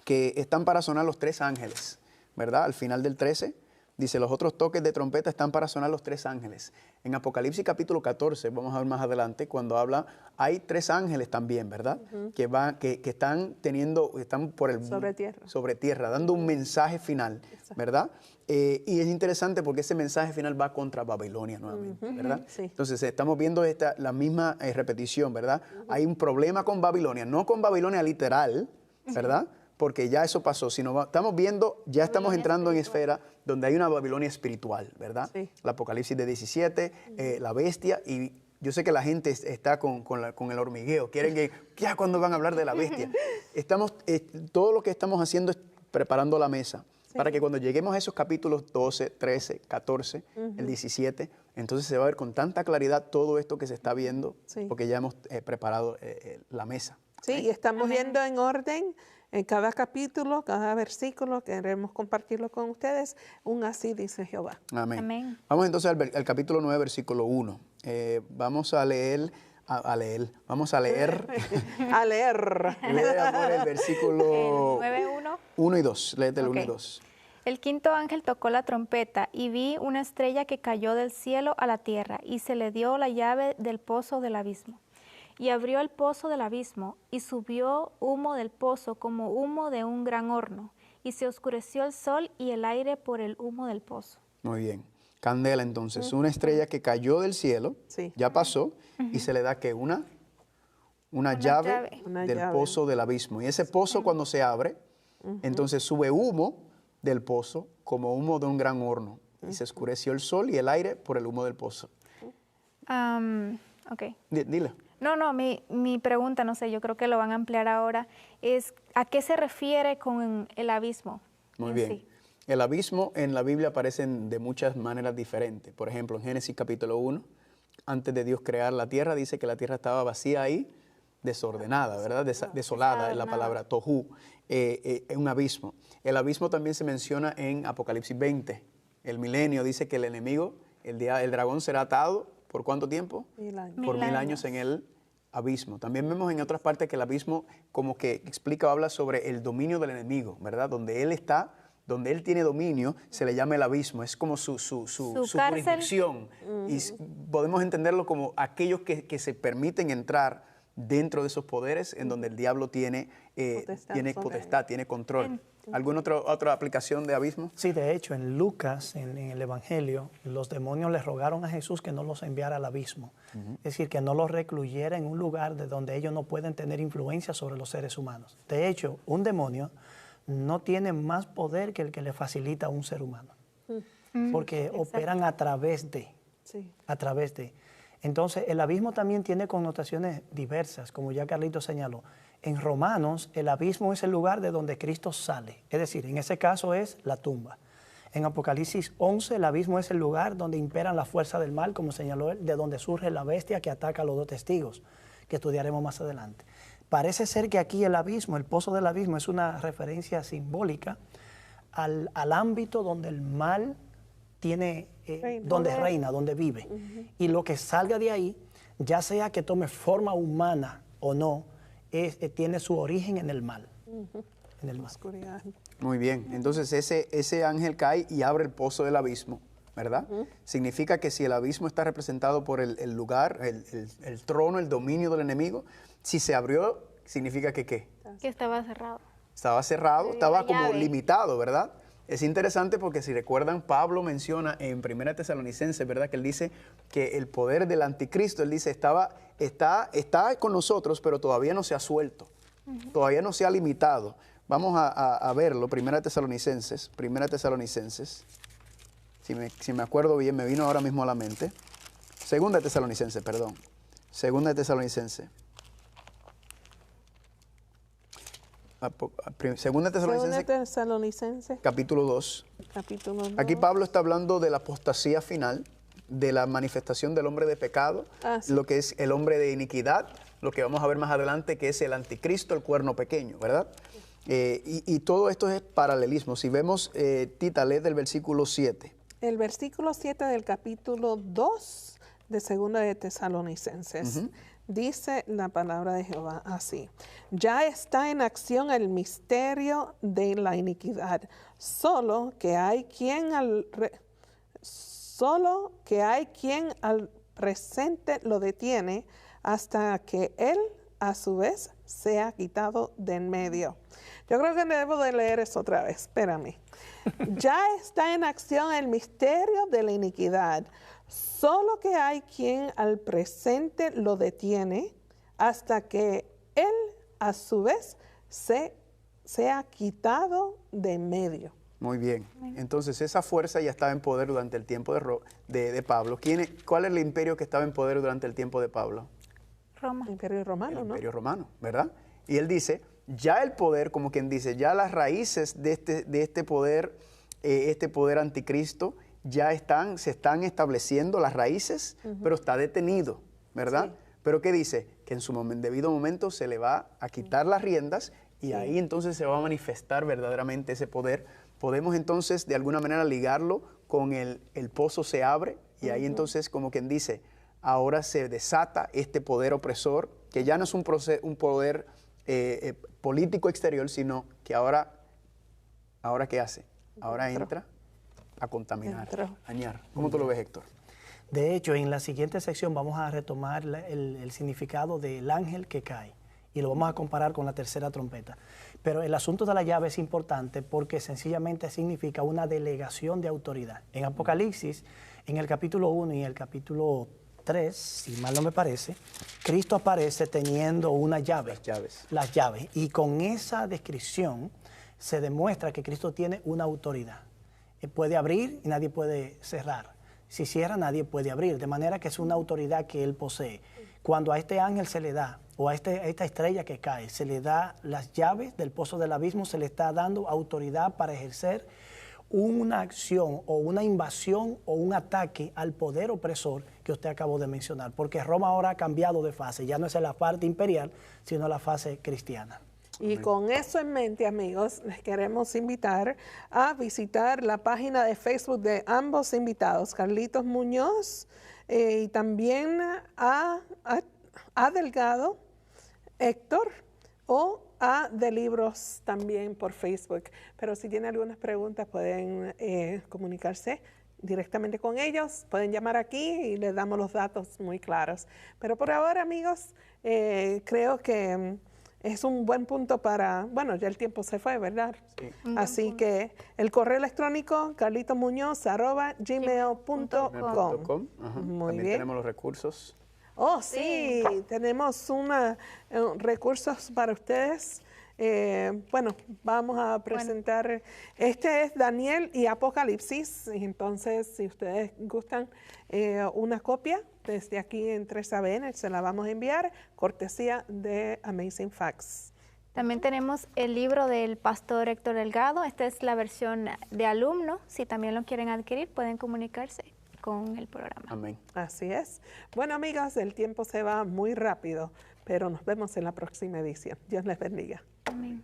que están para sonar los 3 ángeles, ¿verdad? Al final del 13, dice, los otros toques de trompeta están para sonar los 3 ángeles. En Apocalipsis capítulo 14, vamos a ver más adelante, cuando habla, hay 3 ángeles también, ¿verdad? Que están por el... sobre tierra, dando un mensaje final, ¿verdad? Y es interesante porque ese mensaje final va contra Babilonia nuevamente, ¿verdad? Sí. Entonces estamos viendo la misma repetición, ¿verdad? Hay un problema con Babilonia, no con Babilonia literal, ¿verdad? Porque ya eso pasó, sino estamos viendo, ya estamos entrando en esfera donde hay una Babilonia espiritual, ¿verdad? Sí. El Apocalipsis de 17, la bestia, y Yo sé que la gente está con el hormigueo, quieren que, ya cuando van a hablar de la bestia. Todo lo que estamos haciendo es preparando la mesa para que cuando lleguemos a esos capítulos 12, 13, 14, el 17, entonces se va a ver con tanta claridad todo esto que se está viendo, porque ya hemos preparado la mesa. Sí, y estamos viendo en orden en cada capítulo, cada versículo, queremos compartirlo con ustedes, un así dice Jehová. Amén. Amén. Vamos entonces al capítulo 9, versículo 1. Vamos a leer. Vamos a leer. A leer. Lee, amor, el versículo 9:1. 1 y 2. Léete el 1 y Ok. 2. El quinto ángel tocó la trompeta y vi una estrella que cayó del cielo a la tierra y se le dio la llave del pozo del abismo. Y abrió el pozo del abismo y subió humo del pozo como humo de un gran horno. Y se oscureció el sol y el aire por el humo del pozo. Muy bien. Candela, entonces, una estrella que cayó del cielo, ya pasó, y se le da que una llave Una del llave. pozo del abismo. Y ese pozo cuando se abre, entonces sube humo del pozo como humo de un gran horno. Y se oscureció el sol y el aire por el humo del pozo. Ok. Dile. No, mi pregunta, no sé, yo creo que lo van a ampliar ahora, es ¿a qué se refiere con el abismo? Muy en bien. sí? El abismo en la Biblia aparece de muchas maneras diferentes. Por ejemplo, en Génesis capítulo 1, antes de Dios crear la tierra, dice que la tierra estaba vacía y desordenada, ¿verdad? Desolada es la palabra tohu, un abismo. El abismo también se menciona en Apocalipsis 20. El milenio dice que el enemigo, el dragón será atado, ¿por cuánto tiempo? 1000 años. Por 1000 años en el abismo. También vemos en otras partes que el abismo como que explica o habla sobre el dominio del enemigo, ¿verdad? Donde él está, donde él tiene dominio, se le llama el abismo. Es como su cárcel. jurisdicción. Y podemos entenderlo como aquellos que se permiten entrar dentro de esos poderes en donde el diablo tiene potestad, tiene control. ¿Alguna otra aplicación de abismo? Sí, de hecho, en Lucas, en el Evangelio, los demonios le rogaron a Jesús que no los enviara al abismo. Es decir, que no los recluyera en un lugar de donde ellos no pueden tener influencia sobre los seres humanos. De hecho, un demonio no tiene más poder que el que le facilita a un ser humano. Porque operan a través de. Sí. A través de. Entonces, el abismo también tiene connotaciones diversas, como ya Carlito señaló. En Romanos, el abismo es el lugar de donde Cristo sale. Es decir, en ese caso es la tumba. En Apocalipsis 11, el abismo es el lugar donde imperan la fuerza del mal, como señaló él, de donde surge la bestia que ataca a los 2 testigos, que estudiaremos más adelante. Parece ser que aquí el abismo, el pozo del abismo, es una referencia simbólica al ámbito donde el mal tiene, donde reina, donde vive. Y lo que salga de ahí, ya sea que tome forma humana o no, tiene su origen en el mal. En el mal. Oscuridad. Muy bien. Entonces ese ángel cae y abre el pozo del abismo, ¿verdad? Significa que si el abismo está representado por el lugar, el trono, el dominio del enemigo, si se abrió, significa que ¿qué? Que estaba cerrado. Estaba cerrado, estaba como llave. limitado, ¿verdad? Es interesante porque si recuerdan, Pablo menciona en 1 Tesalonicenses, ¿verdad? Que él dice que el poder del anticristo, él dice, está con nosotros, pero todavía no se ha suelto, todavía no se ha limitado. Vamos a verlo, 1 Tesalonicenses, si me acuerdo bien, me vino ahora mismo a la mente. 2 Tesalonicenses, perdón. 2 Tesalonicenses. Segunda Tesalonicenses, capítulo 2. capítulo 2. Aquí Pablo está hablando de la apostasía final, de la manifestación del hombre de pecado, Sí. lo que es el hombre de iniquidad, lo que vamos a ver más adelante, que es el anticristo, el cuerno pequeño, ¿verdad? Y todo esto es paralelismo. Si vemos, Tita, lee del versículo 7. El versículo 7 del capítulo 2 de Segunda de Tesalonicenses. Dice la palabra de Jehová así: ya está en acción el misterio de la iniquidad, solo que hay quien al presente lo detiene hasta que él a su vez sea quitado de en medio. Yo creo que debo de leer eso otra vez, espérame. Ya está en acción el misterio de la iniquidad, solo que hay quien al presente lo detiene hasta que él a su vez sea quitado de en medio. Muy bien. Entonces, esa fuerza ya estaba en poder durante el tiempo de Pablo. ¿Cuál es el imperio que estaba en poder durante el tiempo de Pablo? Roma. Imperio Romano, El ¿no? Imperio Romano, ¿verdad? Y él dice, ya el poder, como quien dice, ya las raíces de este poder anticristo, ya se están estableciendo las raíces, pero está detenido, ¿verdad? Sí. Pero ¿qué dice? Que en su debido momento se le va a quitar las riendas y ahí entonces se va a manifestar verdaderamente ese poder. Podemos entonces de alguna manera ligarlo con el pozo se abre y ahí entonces, como quien dice, ahora se desata este poder opresor, que ya no es un poder político exterior, sino que ahora ¿qué hace? Ahora entra a contaminar, a dañar. ¿Cómo tú lo ves, Héctor? De hecho, en la siguiente sección vamos a retomar el significado del ángel que cae y lo vamos a comparar con la tercera trompeta. Pero el asunto de la llave es importante porque sencillamente significa una delegación de autoridad. En Apocalipsis, en el capítulo 1 y el capítulo 3, si mal no me parece, Cristo aparece teniendo una llave. Las llaves. Las llaves. Y con esa descripción se demuestra que Cristo tiene una autoridad. Puede abrir y nadie puede cerrar. Si cierra, nadie puede abrir. De manera que es una autoridad que Él posee. Cuando a este ángel se le da, o a esta estrella que cae, se le da las llaves del pozo del abismo, se le está dando autoridad para ejercer una acción o una invasión o un ataque al poder opresor que usted acabó de mencionar. Porque Roma ahora ha cambiado de fase. Ya no es la parte imperial, sino la fase cristiana. Y con eso en mente, amigos, les queremos invitar a visitar la página de Facebook de ambos invitados, Carlitos Muñoz y también a Delgado, Héctor, o a De Libros también por Facebook. Pero si tienen algunas preguntas pueden comunicarse directamente con ellos, pueden llamar aquí y les damos los datos muy claros. Pero por ahora, amigos, creo que es un buen punto para, bueno, ya el tiempo se fue, ¿verdad? Sí. Así que el correo electrónico carlitomuñoz@gmail.com. Muy También bien. tenemos los recursos. Oh, sí, tenemos recursos para ustedes. Bueno, vamos a presentar, este es Daniel y Apocalipsis, entonces si ustedes gustan una copia, desde aquí en 3ABN se la vamos a enviar, cortesía de Amazing Facts. También tenemos el libro del pastor Héctor Delgado, esta es la versión de alumno, si también lo quieren adquirir pueden comunicarse con el programa. Amén. Así es. Bueno, amigas, el tiempo se va muy rápido, pero nos vemos en la próxima edición. Dios les bendiga. Amén.